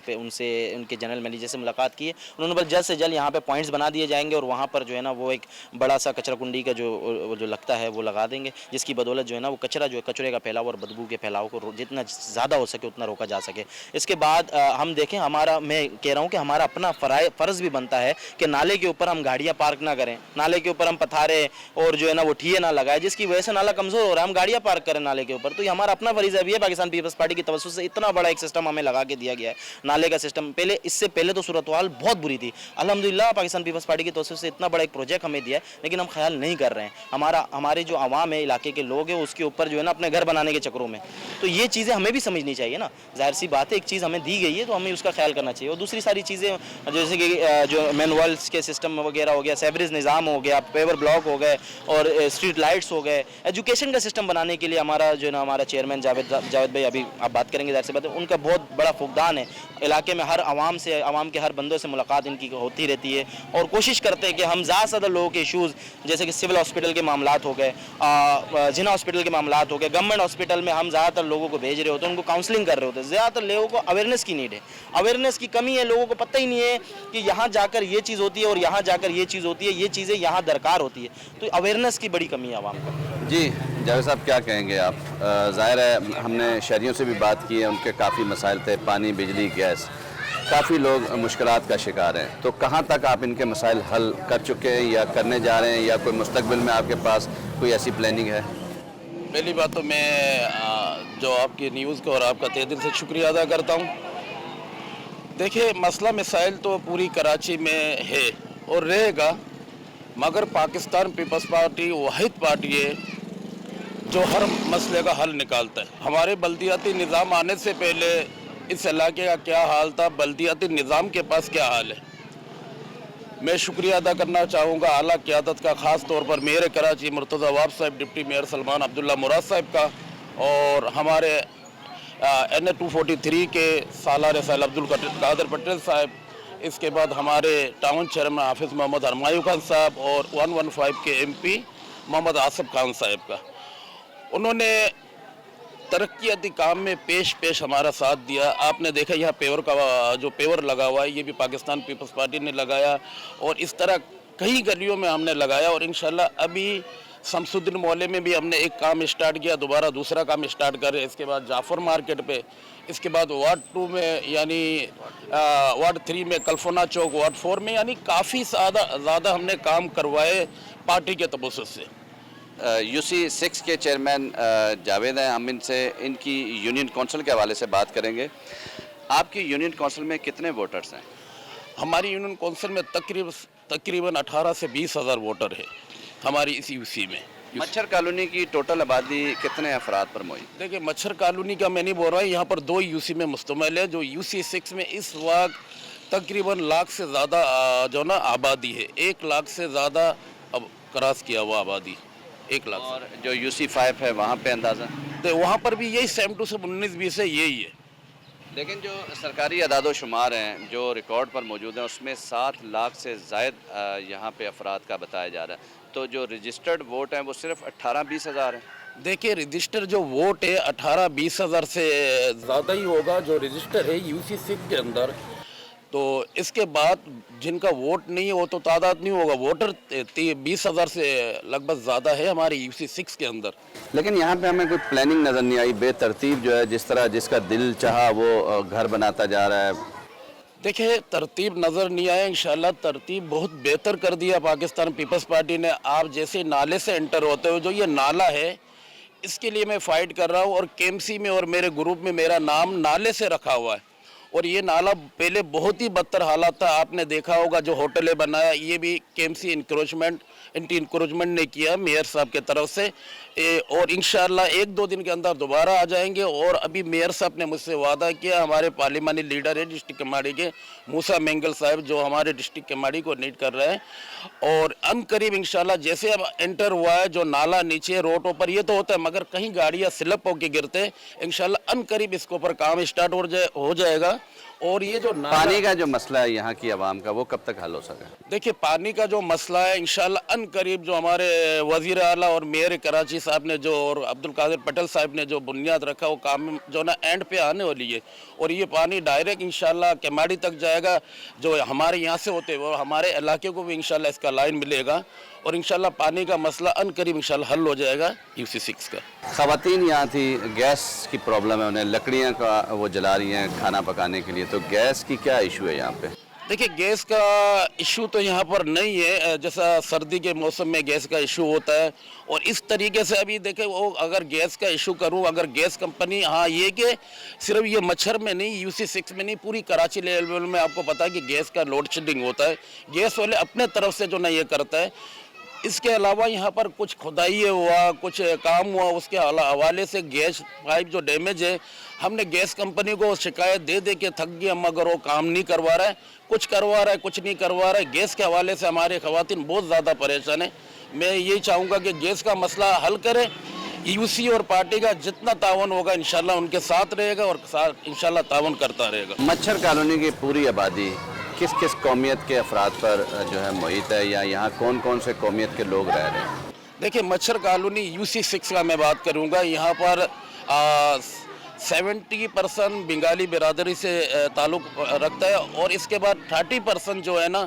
کے جنرل مینیجر سے ملاقات کی ہے، انہوں نے جلد سے جلد یہاں پہ پوائنٹس بنا دیے جائیں گے اور وہاں پر جو ہے نا وہ ایک بڑا سا کچرا کنڈی کا جو لگتا ہے وہ لگا دیں گے، جس کی بدولت جو ہے نا وہ کچرے کا پھیلاؤ اور بدبو کے پھیلاؤ کو جتنا زیادہ ہو سکے اتنا روکا جا سکے۔ اس کے بعد ہم دیکھیں، میں کہہ رہا ہوں کہ ہمارا اپنا فرض بھی بنتا ہے کہ نالے کے اوپر ہم گاڑیاں پارک نہ کریں، نالے کے اوپر ہم پتھارے اور جو ہے نا وہ ٹھیے نہ لگائیں، جس کی وجہ سے نالا کمزور ہو رہا ہے، ہم گاڑیاں پارک کریں نالے کے اوپر، تو یہ ہمارا اپنا فریضہ بھی ہے۔ پاکستان پیپلز پارٹی کی توسط سے اتنا بڑا ایک سسٹم ہمیں لگا کے دیا گیا ہے، نالے کا سسٹم۔ اس سے پہلے تو صورتحال بہت بری تھی، الحمدللہ پاکستان پیپلز پارٹی کی توسط سے اتنا بڑا ایک پروجیکٹ ہمیں دیا ہے، لیکن ہم خیال نہیں کر رہے ہیں، ہمارے جو عوام ہے، علاقے کے لوگ ہیں، اس کے اوپر جو ہے نا اپنے گھر بنانے کے چکروں میں، تو یہ چیزیں ہمیں بھی سمجھنی چاہیے نا، ظاہر سی بات ہے، ایک چیز ہمیں دی گئی ہے تو ہمیں اس کا خیال کرنا چاہیے، اور دوسری ساری چیزیں جیسے کہ جو مینولس کے سسٹم وغیرہ ہو گیا، سیوریج نظام ہو گیا، پیور بلاک ہو گئے اور اسٹریٹ لائٹس ہو گئے، ایجوکیشن کا سسٹم بنانے کے لیے ہمارا چیئرمین جاوید بھائی ابھی آپ بات کریں گے، ظاہر سی بات ہے، ان کا بہت بڑا فقدان ہے، علاقے میں ہر عوام کے ہر بندوں سے ملاقات ان کی ہوتی رہتی ہے، اور کوشش کرتے ہیں کہ ہم زیادہ سے زیادہ لوگوں کے ایشوز جیسے کہ سول ہاسپٹل کے معاملات ہو گئے، جنا ہاسپٹل کے معاملات ہو گئے، گورنمنٹ ہاسپٹل میں ہم زیادہ تر لوگوں کو بھیج رہے ہوتے ہیں، ان کو کاؤنسلنگ کر رہے ہوتے ہیں، زیادہ تر لوگوں کو اویئرنیس کی نیڈ ہے، اویئرنیس کی کمی ہے، لوگوں کو پتہ ہی نہیں ہے کہ یہاں جا کر یہ چیز ہوتی ہے اور یہاں جا کر یہ چیز ہوتی ہے، یہ چیزیں یہاں درکار ہوتی ہے، تو اویئرنیس کی بڑی کمی ہے عوام کو۔ جی جاوید صاحب کیا کہیں گے آپ؟ ظاہر ہے ہم نے شہریوں سے بھی بات کی ہے، ان کے کافی مسائل تھے، پانی، بجلی، گیس، کافی لوگ مشکلات کا شکار ہیں، تو کہاں تک آپ ان کے مسائل حل کر چکے ہیں یا کرنے جا رہے ہیں، یا کوئی مستقبل میں آپ کے پاس کوئی ایسی پلاننگ ہے؟ پہلی بات تو میں جو آپ کی نیوز کا اور آپ کا تہہ دل سے شکریہ ادا کرتا ہوں۔ دیکھیں، مسئلہ مسائل تو پوری کراچی میں ہے اور رہے گا، مگر پاکستان پیپلز پارٹی واحد پارٹی ہے جو ہر مسئلے کا حل نکالتا ہے۔ ہمارے بلدیاتی نظام آنے سے پہلے اس علاقے کا کیا حال تھا، بلدیاتی نظام کے پاس کیا حال ہے، میں شکریہ ادا کرنا چاہوں گا اعلیٰ قیادت کا، خاص طور پر میئر کراچی مرتضی عواب صاحب، ڈپٹی میئر سلمان عبداللہ مراد صاحب کا، اور ہمارے NA 243 کے سالار سیل عبدالقادر پٹیل صاحب، اس کے بعد ہمارے ٹاؤن چیئرمین حافظ محمد ہرمایوں خان صاحب اور 115 کے MP محمد آصف خان صاحب کا۔ انہوں نے तरक्याती काम में पेश हमारा साथ दिया। आपने देखा यहाँ पेवर का जो पेवर लगा हुआ है ये भी पाकिस्तान पीपल्स पार्टी ने लगाया, और इस तरह कई गलियों में हमने लगाया। और इंशाल्लाह अभी शमसुद्दीन मोहल्ले में भी हमने एक काम स्टार्ट किया, दोबारा दूसरा काम स्टार्ट कर रहे हैं। इसके बाद जाफर मार्केट पे, इसके बाद वार्ड 2 में, यानी वार्ड 3 में, कल्फोना चौक, वार्ड 4 में, यानी काफ़ी ज़्यादा हमने काम करवाए पार्टी के तबस्सुस से। UC 6 के चेयरमैन जावेद हैं, हम इनसे इनकी यूनियन काउंसिल के हवाले से बात करेंगे। आपकी यूनियन काउंसिल में कितने वोटर्स हैं? हमारी यूनियन काउंसिल में तकरीबन 18 से 20 हज़ार वोटर है हमारी इस UC में। मच्छर कॉलोनी की टोटल आबादी कितने अफराद पर मोई? देखिए, मच्छर कॉलोनी का मैं नहीं बोल रहा हूँ, यहाँ पर 2 UC में मुश्तमिल है। जो UC 6 में इस वक्त तकरीबन लाख से ज़्यादा जो ना आबादी है, 1 लाख से ज़्यादा अब क्रॉस किया हुआ आबादी, 1 लाख। और जो UC 5 है वहाँ पे अंदाज़ा? तो वहाँ पर भी यही 72 से 19-20 है, यही है। लेकिन जो सरकारी अदाद शुमार हैं जो रिकॉर्ड पर मौजूद हैं उसमें 7 लाख से ज़ायद यहाँ पे अफराद का बताया जा रहा है। तो जो रजिस्टर्ड वोट हैं वो सिर्फ 18-20 हज़ार हैं। देखिए, रजिस्टर जो वोट है 18-20 हज़ार से ज़्यादा ही होगा जो रजिस्टर है UC 6 के अंदर। तो इसके बाद जिनका वोट नहीं है वो तो तादाद नहीं होगा। वोटर 20 हज़ार से लगभग ज़्यादा है हमारे UC 6 के अंदर। लेकिन यहाँ पे हमें कोई प्लानिंग नज़र नहीं आई, बेतरतीब जो है, जिस तरह जिसका दिल चाहा वो घर बनाता जा रहा है। देखिए, तरतीब नज़र नहीं आया। इंशाल्लाह तरतीब बहुत बेहतर कर दिया पाकिस्तान पीपल्स पार्टी ने। आप जैसे नाले से एंटर होते हो, जो ये नाला है इसके लिए मैं फ़ाइट कर रहा हूँ, और KMC में और मेरे ग्रुप में मेरा नाम नाले से रखा हुआ है। और ये नाला पहले बहुत ही बदतर हालात था, आपने देखा होगा। जो होटलें बनाया ये भी KMC एंटी इंक्रोचमेंट ने किया मेयर साहब के तरफ से। और इंशाल्लाह 1-2 दिन के अंदर दोबारा आ जाएंगे। और अभी मेयर साहब ने मुझसे वादा किया, हमारे पार्लिमानी लीडर है डिस्ट्रिक्ट केमाड़ी के मूसा मेंगल साहब, जो हमारे डिस्ट्रिक्ट केमाड़ी को लीड कर रहे हैं, और अनकरीब इंशाल्लाह जैसे अब एंटर हुआ है जो नाला नीचे रोडों पर ये तो होता है, मगर कहीं गाड़ियाँ स्लिप होकर गिरते हैं, इंशाल्लाह अनकरीब इसके ऊपर काम स्टार्ट हो जाएगा। और ये जो पानी का जो मसला है यहाँ की आवाम का, वो कब तक हल हो सके? देखिए, पानी का जो मसला है इंशाल्लाह अनकरीब जो हमारे वज़ीर आला और मेयर कराची साहब ने जो, और अब्दुल कादिर पटेल साहब ने जो बुनियाद रखा, वो काम जो ना एंड पे आने वाली है। और ये पानी डायरेक्ट इंशाल्लाह केमाड़ी तक जाएगा। जो हमारे यहाँ से होते वो हमारे इलाके को भी इंशाल्लाह इसका लाइन मिलेगा, और इंशाल्लाह पानी का मसला अनकरीब इंशाल्लाह हल हो जाएगा UC 6 का। ख़वातीन यहाँ थी, गैस की प्रॉब्लम है, उन्हें लकड़ियाँ का वो जला रही हैं खाना पकाने के लिए, तो गैस की क्या इशू है यहाँ पे? देखिए, गैस का इशू तो यहाँ पर नहीं है। जैसा सर्दी के मौसम में गैस का इशू होता है, और इस तरीके से अभी देखें, वो अगर गैस का इशू करूँ, अगर गैस कंपनी, हाँ ये कि सिर्फ ये मच्छर में नहीं, UC 6 में नहीं, पूरी कराची लेवल में आपको पता है कि गैस का लोड शेडिंग होता है। गैस वाले अपने तरफ से जो ना ये करता है। इसके अलावा यहाँ पर कुछ खुदाई हुआ, कुछ काम हुआ, उसके हवाले से गैस पाइप जो डैमेज है, हमने गैस कंपनी को शिकायत दे के थक गए, मगर वो काम नहीं करवा रहा है। कुछ करवा रहा है, कुछ नहीं करवा रहा है। गैस के हवाले से हमारे ख़वातीन बहुत ज़्यादा परेशान है। मैं यही चाहूँगा कि गैस का मसला हल करें। UC और पार्टी का जितना तावन होगा इंशाल्लाह उनके साथ रहेगा, और इंशाल्लाह तावन करता रहेगा। मच्छर कॉलोनी की पूरी आबादी किस किस कौमियत के अफराद पर जो है मुहित है, या यहाँ कौन कौन से कौमियत के लोग रह रहे हैं? देखिए, मच्छर कॉलोनी UC 6 का मैं बात करूँगा, यहाँ पर 70% बंगाली बिरादरी से ताल्लुक़ रखता है, और इसके बाद 30% जो है ना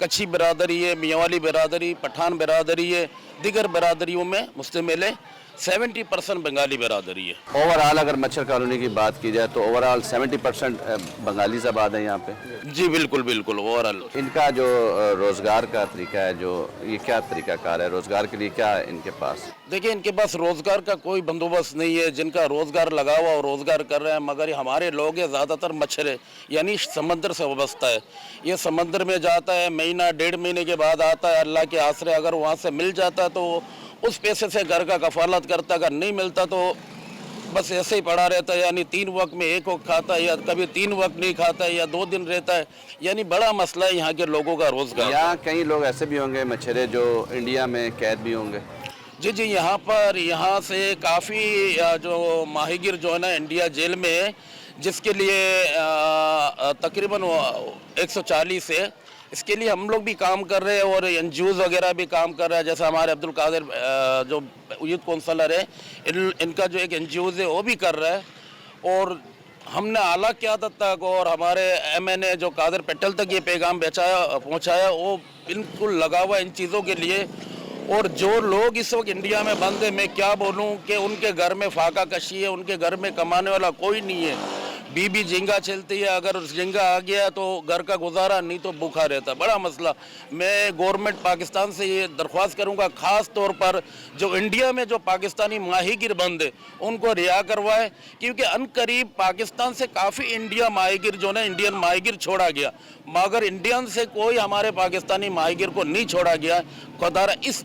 कच्छी बिरादरी है, मियावाली बिरादरी, पठान बिरादरी है, दिगर बिरादरियों में मुश्तमिल है। 70% बंगाली बिरादरी है। ओवरऑल अगर मच्छर कॉलोनी की बात की जाए तो ओवरऑल 70% बंगाली आबाद है यहाँ पे? जी बिल्कुल बिल्कुल। ओवरऑल इनका जो रोज़गार का तरीका है, जो ये क्या तरीका कार है, रोज़गार के लिए क्या है इनके पास? देखिए, इनके पास रोज़गार का कोई बंदोबस्त नहीं है। जिनका रोज़गार लगा हुआ और रोज़गार कर रहे हैं, मगर हमारे लोग हैं ज़्यादातर मच्छर, यानी समंदर से वाबस्ता है। ये समंदर में जाता है, महीना 1.5 महीने के बाद आता है, अल्लाह के आसरे अगर वहाँ से मिल जाता है तो उस पैसे से घर का कफालत करता, अगर नहीं मिलता तो बस ऐसे ही पड़ा रहता है। यानी 3 वक्त में 1 वक्त खाता है, या कभी 3 वक्त नहीं खाता है, या 2 दिन रहता है। यानी बड़ा मसला है यहाँ के लोगों का रोज़गार। यहाँ कई लोग ऐसे भी होंगे मच्छरे जो इंडिया में कैद भी होंगे? जी यहाँ से काफ़ी जो माहिगिर जो है ना इंडिया जेल में है, जिसके लिए तकरीबन 140 है। اس کے لیے ہم لوگ بھی کام کر رہے ہیں اور NGOs وغیرہ بھی کام کر رہا ہے. جیسے ہمارے عبد القادر جو یوتھ کونسلر ہے, ان کا جو ایک NGOs ہے وہ بھی کر رہا ہے. اور ہم نے اعلیٰ قیادت تک اور ہمارے MNA جو قادر پٹل تک یہ پیغام پہنچایا, وہ بالکل لگا ہوا ان چیزوں کے لیے. اور جو لوگ اس وقت انڈیا میں بند ہیں, میں کیا بولوں کہ ان کے گھر میں فاقہ کشی ہے, ان کے گھر میں کمانے والا کوئی نہیں ہے. بیوی جھینگا چلتی ہے, اگر جھینگا آ گیا تو گھر کا گزارا, نہیں تو بھوکا رہتا. بڑا مسئلہ. میں گورنمنٹ پاکستان سے یہ درخواست کروں گا, خاص طور پر جو انڈیا میں جو پاکستانی ماہی گیر بند ہے ان کو رہا کروائے, کیونکہ ان قریب پاکستان سے کافی انڈیا ماہی گیر جو نا انڈین ماہی گیر چھوڑا گیا, مگر انڈین سے کوئی ہمارے پاکستانی ماہی گیر کو نہیں چھوڑا گیا. خدا اس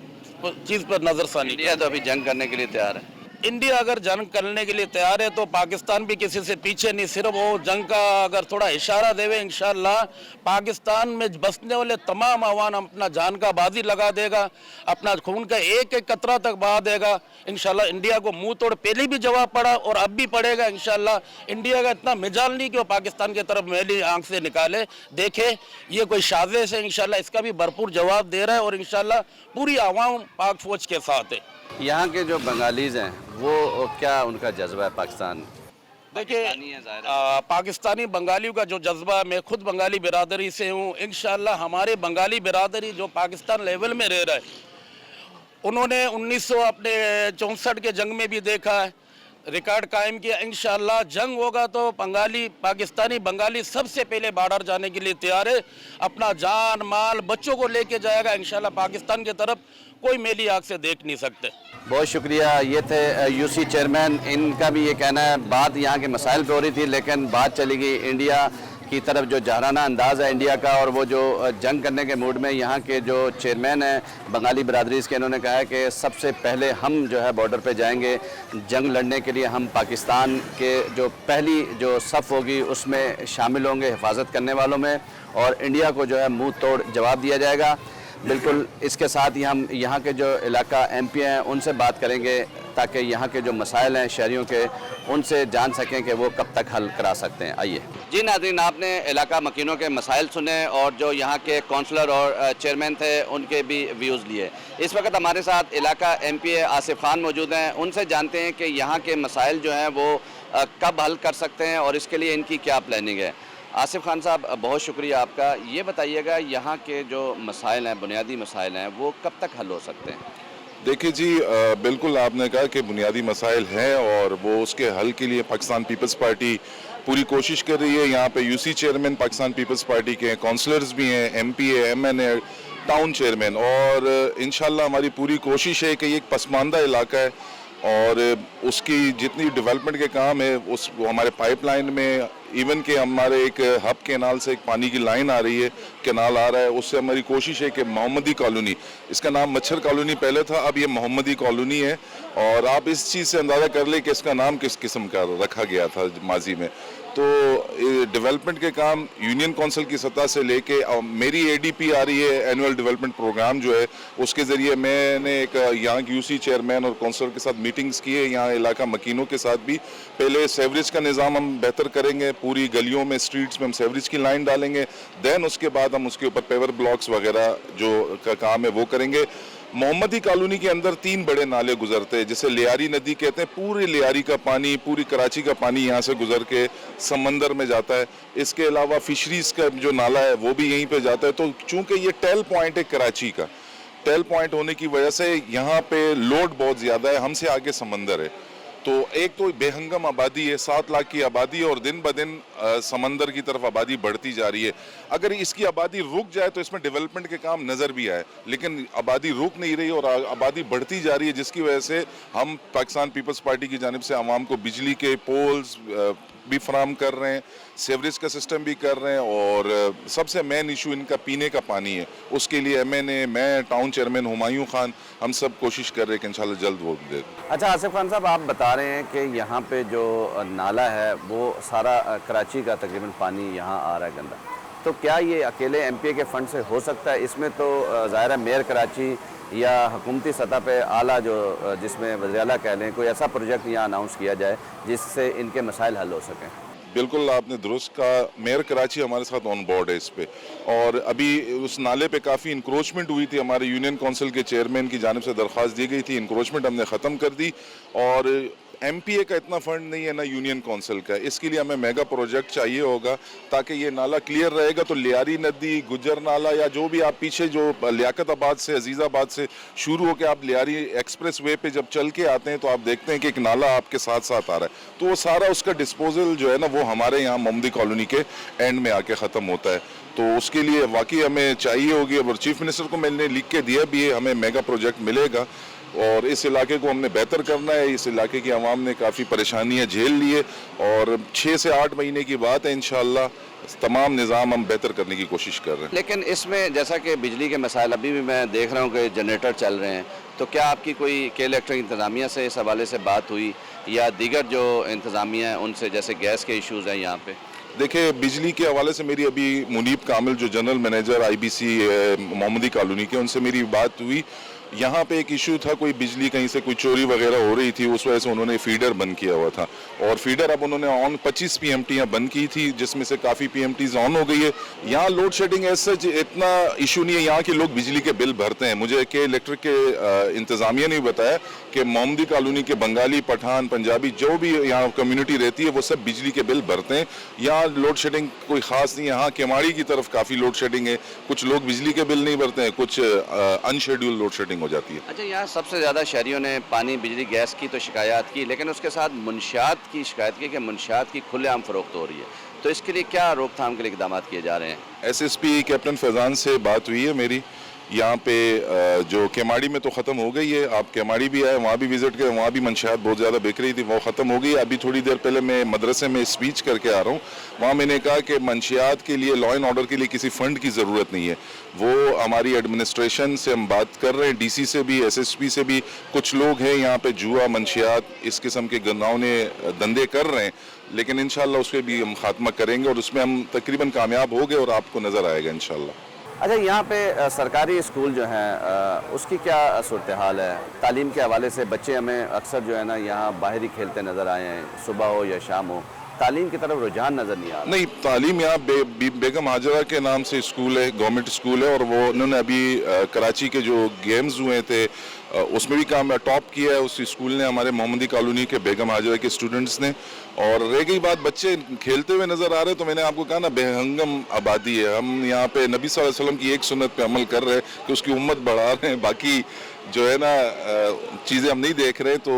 چیز پر نظر ثانی. انڈیا تو ابھی جنگ کرنے کے لیے تیار ہے. انڈیا اگر جنگ کرنے کے لیے تیار ہے تو پاکستان بھی کسی سے پیچھے نہیں. صرف وہ جنگ کا اگر تھوڑا اشارہ دے وے, انشاءاللہ پاکستان میں بسنے والے تمام عوام اپنا جان کا بازی لگا دے گا, اپنا خون کا ایک ایک قطرہ تک بہا دے گا. انشاءاللہ انڈیا کو منہ توڑ پہلے بھی جواب پڑا اور اب بھی پڑے گا. انشاءاللہ انڈیا کا اتنا مجال نہیں کہ وہ پاکستان کی طرف میلی آنکھ سے نکالے. دیکھے یہ کوئی سازش ہے, انشاءاللہ اس کا بھی بھرپور جواب دے رہا ہے, اور انشاءاللہ پوری عوام پاک فوج کے ساتھ ہے. یہاں کے جو بنگالیز ہیں وہ کیا ان کا جذبہ ہے پاکستان؟ دیکھیے پاکستانی بنگالیوں کا جو جذبہ ہے, میں خود بنگالی برادری سے ہوں. انشاءاللہ ہمارے بنگالی برادری جو پاکستان لیول میں رہ رہا ہے, انہوں نے 1964 کے جنگ میں بھی دیکھا ہے, ریکارڈ قائم کیا. انشاءاللہ جنگ ہوگا تو پاکستانی بنگالی سب سے پہلے بارڈر جانے کے لیے تیار ہے, اپنا جان مال بچوں کو لے کے جائے گا. انشاءاللہ پاکستان کی طرف کوئی میلی آنکھ سے دیکھ نہیں سکتے. بہت شکریہ. یہ تھے UC چیئرمین. ان کا بھی یہ کہنا ہے, بات یہاں کے مسائل پہ ہو رہی تھی لیکن بات چلی گئی انڈیا کی طرف, جو جہرانہ انداز ہے انڈیا کا, اور وہ جو جنگ کرنے کے موڈ میں. یہاں کے جو چیئرمین ہیں بنگالی برادری کے, انہوں نے کہا ہے کہ سب سے پہلے ہم جو ہے بارڈر پہ جائیں گے جنگ لڑنے کے لیے. ہم پاکستان کے جو پہلی جو صف ہوگی اس میں شامل ہوں گے, حفاظت کرنے والوں میں, اور انڈیا کو جو ہے منہ توڑ جواب دیا جائے گا. بالکل اس کے ساتھ ہی ہم یہاں کے جو علاقہ MP ہیں ان سے بات کریں گے, تاکہ یہاں کے جو مسائل ہیں شہریوں کے, ان سے جان سکیں کہ وہ کب تک حل کرا سکتے ہیں. آئیے. جی ناظرین, آپ نے علاقہ مکینوں کے مسائل سنے اور جو یہاں کے کونسلر اور چیئرمین تھے ان کے بھی ویوز لیے. اس وقت ہمارے ساتھ علاقہ MP آصف خان موجود ہیں. ان سے جانتے ہیں کہ یہاں کے مسائل جو ہیں وہ کب حل کر سکتے ہیں اور اس کے لیے ان کی کیا پلاننگ ہے. آصف خان صاحب, بہت شکریہ آپ کا. یہ بتائیے گا یہاں کے جو مسائل ہیں, بنیادی مسائل ہیں, وہ کب تک حل ہو سکتے ہیں؟ دیکھیے جی, بالکل آپ نے کہا کہ بنیادی مسائل ہیں اور وہ اس کے حل کے لیے پاکستان پیپلز پارٹی پوری کوشش کر رہی ہے. یہاں پہ UC چیئرمین پاکستان پیپلز پارٹی کے کونسلرز بھی ہیں, MP MNA ٹاؤن چیئرمین, اور انشاءاللہ ہماری پوری کوشش ہے کہ یہ ایک پسماندہ علاقہ ہے اور اس کی جتنی ڈیولپمنٹ کے کام ہے اس ہمارے پائپ لائن میں, ایون کہ ہمارے ایک ہب کینال سے ایک پانی کی لائن آ رہی ہے, کینال آ رہا ہے, اس سے ہماری کوشش ہے کہ محمدی کالونی, اس کا نام مچھر کالونی پہلے تھا, اب یہ محمدی کالونی ہے. اور آپ اس چیز سے اندازہ کر لیں کہ اس کا نام کس قسم کا رکھا گیا تھا ماضی میں. تو ڈیولپمنٹ کے کام یونین کونسل کی سطح سے لے کے, میری ADP آ رہی ہے اینول ڈیولپمنٹ پروگرام جو ہے, اس کے ذریعے میں نے ایک یہاں کی UC چیئرمین اور کونسلر کے ساتھ میٹنگز کی ہے, یہاں علاقہ مکینوں کے ساتھ بھی. پہلے سیوریج کا نظام ہم بہتر کریں گے, پوری گلیوں میں اسٹریٹس میں ہم سیوریج کی لائن ڈالیں گے, دین اس کے بعد ہم اس کے اوپر پیور بلاکس وغیرہ جو کا کام ہے وہ کریں گے. محمدی کالونی کے اندر 3 بڑے نالے گزرتے ہیں جسے لیاری ندی کہتے ہیں. پورے لیاری کا پانی, پوری کراچی کا پانی یہاں سے گزر کے سمندر میں جاتا ہے. اس کے علاوہ فشریز کا جو نالا ہے وہ بھی یہیں پہ جاتا ہے. تو چونکہ یہ ٹیل پوائنٹ ہے کراچی کا, ٹیل پوائنٹ ہونے کی وجہ سے یہاں پہ لوڈ بہت زیادہ ہے, ہم سے آگے سمندر ہے. تو ایک تو بے ہنگم آبادی ہے, 7 لاکھ کی آبادی ہے, اور دن بدن سمندر کی طرف آبادی بڑھتی جا رہی ہے. اگر اس کی آبادی رک جائے تو اس میں ڈیولپمنٹ کے کام نظر بھی آئے, لیکن آبادی رک نہیں رہی اور آبادی بڑھتی جا رہی ہے, جس کی وجہ سے ہم پاکستان پیپلز پارٹی کی جانب سے عوام کو بجلی کے پولز بھی فراہم کر رہے ہیں, سیوریج کا سسٹم بھی کر رہے ہیں, اور سب سے مین ایشو ان کا پینے کا پانی ہے. اس کے لیے MNA, میں ٹاؤن چیئرمین ہمایوں خان, ہم سب کوشش کر رہے ہیں کہ انشاءاللہ جلد وہ دے. اچھا آصف خان صاحب, آپ بتا رہے ہیں کہ یہاں پہ جو نالا ہے وہ سارا کراچی کا تقریباً پانی یہاں آ رہا ہے گندا, تو کیا یہ اکیلے MPA کے فنڈ سے ہو سکتا ہے؟ اس میں تو ظاہر ہے میئر کراچی یا حکومتی سطح پہ اعلیٰ جو جس میں وزیر اعلیٰ کہہ لیں, کوئی ایسا پروجیکٹ یہاں اناؤنس کیا جائے جس سے ان کے مسائل حل ہو سکیں. बिल्कुल आपने दुरुस्त कहा, मेयर कराची हमारे साथ ऑन बोर्ड है इस पे, और अभी उस नाले पे काफ़ी इंक्रोचमेंट हुई थी, हमारे यूनियन काउंसिल के चेयरमैन की जानिब से दरख्वास्त दी गई थी, इंक्रोचमेंट हमने ख़त्म कर दी, और MPA का इतना फंड नहीं है ना यूनियन काउंसिल का, इसके लिए हमें मेगा प्रोजेक्ट चाहिए होगा ताकि ये नाला क्लियर रहेगा तो लियारी नदी, गुजर नाला, या जो भी आप पीछे जो लियाकत आबाद से, अजीज़ाबाद से शुरू होकर आप लियारी एक्सप्रेस वे पे जब चल के आते हैं तो आप देखते हैं कि एक नाला आपके साथ साथ आ रहा है, तो वो सारा उसका डिस्पोजल जो है ना वो हमारे यहाँ मोहम्मदी कॉलोनी के एंड में आके ख़त्म होता है। तो उसके लिए वाकई हमें चाहिए होगी, और चीफ मिनिस्टर को मैंने लिख के दिया भी है, हमें मेगा प्रोजेक्ट मिलेगा और इस इलाके को हमने बेहतर करना है। इस इलाके की आवाम ने काफ़ी परेशानियां झेल ली है और 6 से 8 महीने की बात है, इंशाल्लाह तमाम निज़ाम हम बेहतर करने की कोशिश कर रहे हैं। लेकिन इसमें जैसा कि बिजली के मसाइल अभी भी मैं देख रहा हूँ कि जनरेटर चल रहे हैं, तो क्या आपकी कोई के इलेक्ट्रिक इंतज़ामिया से इस हवाले से बात हुई या दीगर जो इंतज़ामिया हैं उनसे, जैसे गैस के इशूज़ हैं यहाँ पे? देखिए, बिजली के हवाले से मेरी अभी मुनीब कामिल जो जनरल मैनेजर IBC मोहम्मदी कॉलोनी के, उनसे मेरी बात हुई। यहाँ पे एक इशू था, कोई बिजली कहीं से कोई चोरी वगैरह हो रही थी, उस वजह से उन्होंने फीडर बंद किया हुआ था और फीडर अब उन्होंने ऑन 25 PMT बंद की थी, जिसमें से काफ़ी PMTs ऑन हो गई है। यहाँ लोड शेडिंग ऐसा इतना इशू नहीं है, यहाँ के लोग बिजली के बिल भरते हैं। मुझे के इलेक्ट्रिक के इंतज़ामिया ने बताया कि मोहम्मदी कॉलोनी के बंगाली, पठान, पंजाबी जो भी यहाँ कम्युनिटी रहती है वो सब बिजली के बिल भरते हैं। यहाँ लोड शेडिंग कोई ख़ास नहीं है। यहाँ केमाड़ी की तरफ काफ़ी लोड शेडिंग है, कुछ लोग बिजली के बिल नहीं भरते हैं, कुछ अनशेड्यूल लोड शेडिंग हो जाती है। अच्छा, यहाँ सबसे ज़्यादा शहरियों ने पानी, बिजली, गैस की तो शिकायत की, लेकिन उसके साथ मुनशियात की शिकायत की कि मुनशियात की खुलेआम फ़रोख्त हो रही है, तो इसके लिए क्या रोकथाम के लिए इक़दाम किए जा रहे हैं? SSP कैप्टन फैज़ान से बात हुई है मेरी। यहाँ पे जो केमाड़ी में तो ख़त्म हो गई है, आप केमाड़ी भी आए, वहाँ भी विज़िट करें, वहाँ भी मंशियात बहुत ज़्यादा बिक रही थी, वो ख़त्म हो गई। अभी थोड़ी देर पहले मैं मदरसे में स्पीच करके आ रहा हूँ, वहाँ मैंने कहा कि मंशियात के लिए, लॉ एंड ऑर्डर के लिए किसी फ़ंड की ज़रूरत नहीं है। वो हमारी एडमिनिस्ट्रेशन से हम बात कर रहे हैं, DC से भी, SSP से भी। कुछ लोग हैं यहाँ पे जुआ, मंशियात, इस किस्म के गंदावने धंधे कर रहे हैं, लेकिन इंशाल्लाह उस पर भी हम खात्मा करेंगे और उसमें हम तकरीबन कामयाब हो गए और आपको नज़र आएगा इंशाल्लाह। अच्छा, यहाँ पे सरकारी स्कूल जो हैं उसकी क्या सूरत हाल है? तालीम के हवाले से बच्चे हमें अक्सर जो है ना यहाँ बाहर ही खेलते नज़र आए हैं, सुबह हो या शाम हो, तालीम की तरफ रुझान नज़र नहीं आ रहा। नहीं, तालीम यहाँ बेगम हाजरा के नाम से स्कूल है, गवर्नमेंट स्कूल है, और वो उन्होंने अभी कराची के जो गेम्स हुए थे उसमें भी काम टॉप किया है उस स्कूल ने, हमारे मोहम्मदी कॉलोनी के बेगम हाजरा के स्टूडेंट्स ने। और रह गई बात बच्चे खेलते हुए नज़र आ रहे, तो मैंने आपको कहा ना बेहंगम आबादी है। हम यहाँ पे नबी सल्लल्लाहु अलैहि वसल्लम की एक सुन्नत पे अमल कर रहे हैं कि उसकी उम्मत बढ़ा रहे हैं, बाकी जो है ना चीज़ें हम नहीं देख रहे। तो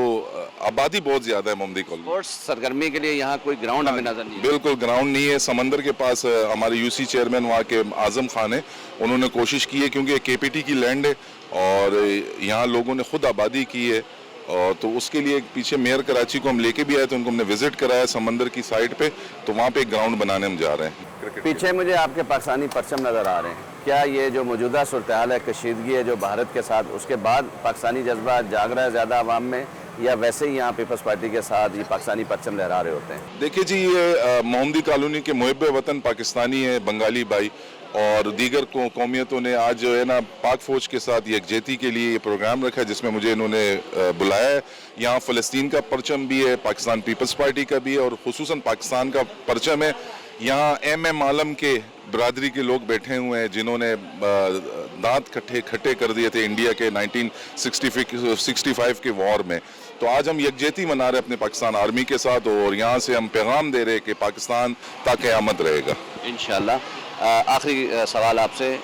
आबादी बहुत ज़्यादा है मोहम्मदी कॉलोनी। स्पोर्ट्स सरगर्मी के लिए यहाँ कोई ग्राउंड हमें नज़र नहीं है। बिल्कुल ग्राउंड नहीं है। समंदर के पास हमारे UC चेयरमैन वहाँ के आज़म खान है, उन्होंने कोशिश की है, क्योंकि KPT की लैंड है और यहाँ लोगों ने खुद आबादी की है, और तो उसके लिए पीछे मेयर कराची को हम लेके भी आए, तो उनको हमने विजिट कराया समंदर की साइड पे, तो वहाँ पे एक ग्राउंड बनाने हम जा रहे हैं। पीछे मुझे आपके पाकिस्तानी परचम नज़र आ रहे हैं, क्या ये जो मौजूदा सूरत हाल है, कशीदगी है जो भारत के साथ, उसके बाद पाकिस्तानी जज्बा जाग रहा है ज़्यादा आवाम में, या वैसे ही यहाँ पीपल्स पार्टी के साथ ये पाकिस्तानी परचम लहरा रहे होते हैं? देखिए जी, ये मोहम्मदी कॉलोनी के मुहिब वतन पाकिस्तानी है, बंगाली भाई और दीगर कौमियतों ने आज जो है ना पाक फ़ौज के साथ यकजहती के लिए ये प्रोग्राम रखा है, जिसमें मुझे इन्होंने बुलाया है। यहाँ फ़लस्तीन का परचम भी है, पाकिस्तान पीपल्स पार्टी का भी है, और ख़ुसूसन पाकिस्तान का परचम है। यहाँ MM आलम के बरादरी के लोग बैठे हुए हैं, जिन्होंने दांत खट्टे कर दिए थे इंडिया के 1965 के वॉर में। तो आज हम यकजहती मना रहे अपने पाकिस्तान आर्मी के साथ, और यहाँ से हम पैगाम दे रहे हैं कि पाकिस्तान ता क़यामत रहेगा इंशाल्लाह। आखिरी सवाल आपसे,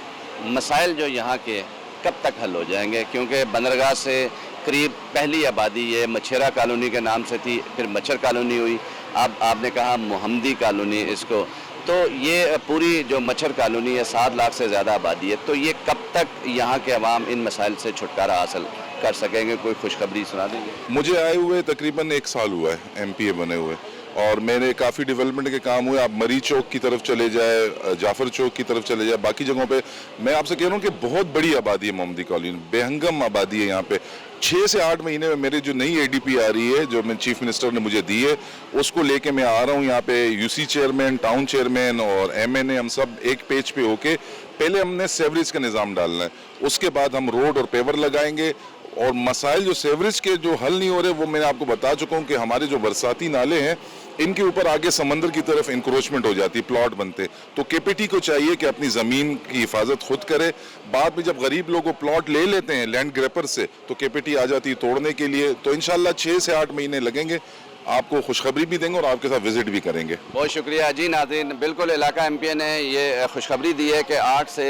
मसाइल जो यहाँ के कब तक हल हो जाएंगे? क्योंकि बंदरगाह से करीब पहली आबादी ये मच्छेरा कॉलोनी के नाम से थी, फिर मच्छर कॉलोनी हुई, अब आपने कहा मोहम्मदी कॉलोनी इसको, तो ये पूरी जो मच्छर कॉलोनी है 7 लाख से ज़्यादा आबादी है, तो ये कब तक यहाँ के अवाम इन मसाइल से छुटकारा हासिल कर सकेंगे? कोई खुशखबरी सुना देंगे? मुझे आए हुए तकरीबन 1 साल हुआ है MPA बने हुए, और मैंने काफ़ी डेवलपमेंट के काम हुए। आप मरी चौक की तरफ चले जाए, जाफ़र चौक की तरफ चले जाए, बाकी जगहों पे मैं आपसे कह रहा हूँ कि बहुत बड़ी आबादी है मोहम्मदी कॉलोनी, बेहंगम आबादी है यहाँ पे। 6 से 8 महीने में मेरी जो नई ADP आ रही है, जो मैं चीफ मिनिस्टर ने मुझे दी है, उसको लेके मैं आ रहा हूँ यहाँ पे। UC चेयरमैन, टाउन चेयरमैन और MNA हम सब एक पेज पे होके, पहले हमने सेवरेज का निज़ाम डालना है, उसके बाद हम रोड और पेवर लगाएंगे। और मसाइल जो सेवरेज के जो हल नहीं हो रहे, वो मैंने आपको बता चुका हूँ कि हमारे जो बरसाती नाले हैं इनके ऊपर आगे समंदर की तरफ इंक्रोचमेंट हो जाती है, प्लॉट बनते। तो केपीटी को चाहिए कि अपनी ज़मीन की हिफाजत खुद करे। बाद में जब गरीब लोग प्लॉट ले लेते हैं लैंड ग्रैपर से तो केपीटी आ जाती है तोड़ने के लिए। तो इंशाल्लाह 6 से 8 महीने लगेंगे, आपको खुशखबरी भी देंगे और आपके साथ विजिट भी करेंगे। बहुत शुक्रिया जी। नाज़रीन, बिल्कुल इलाका एमपीए ने ये खुशखबरी दी है कि 8 से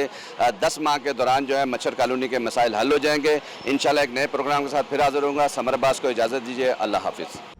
10 माह के दौरान जो है मच्छर कॉलोनी के मसाइल हल हो जाएंगे। इंशाल्लाह एक नए प्रोग्राम के साथ फिर हाजिर होऊंगा। समर अब्बास को इजाज़त दीजिए। अल्लाह हाफिज़।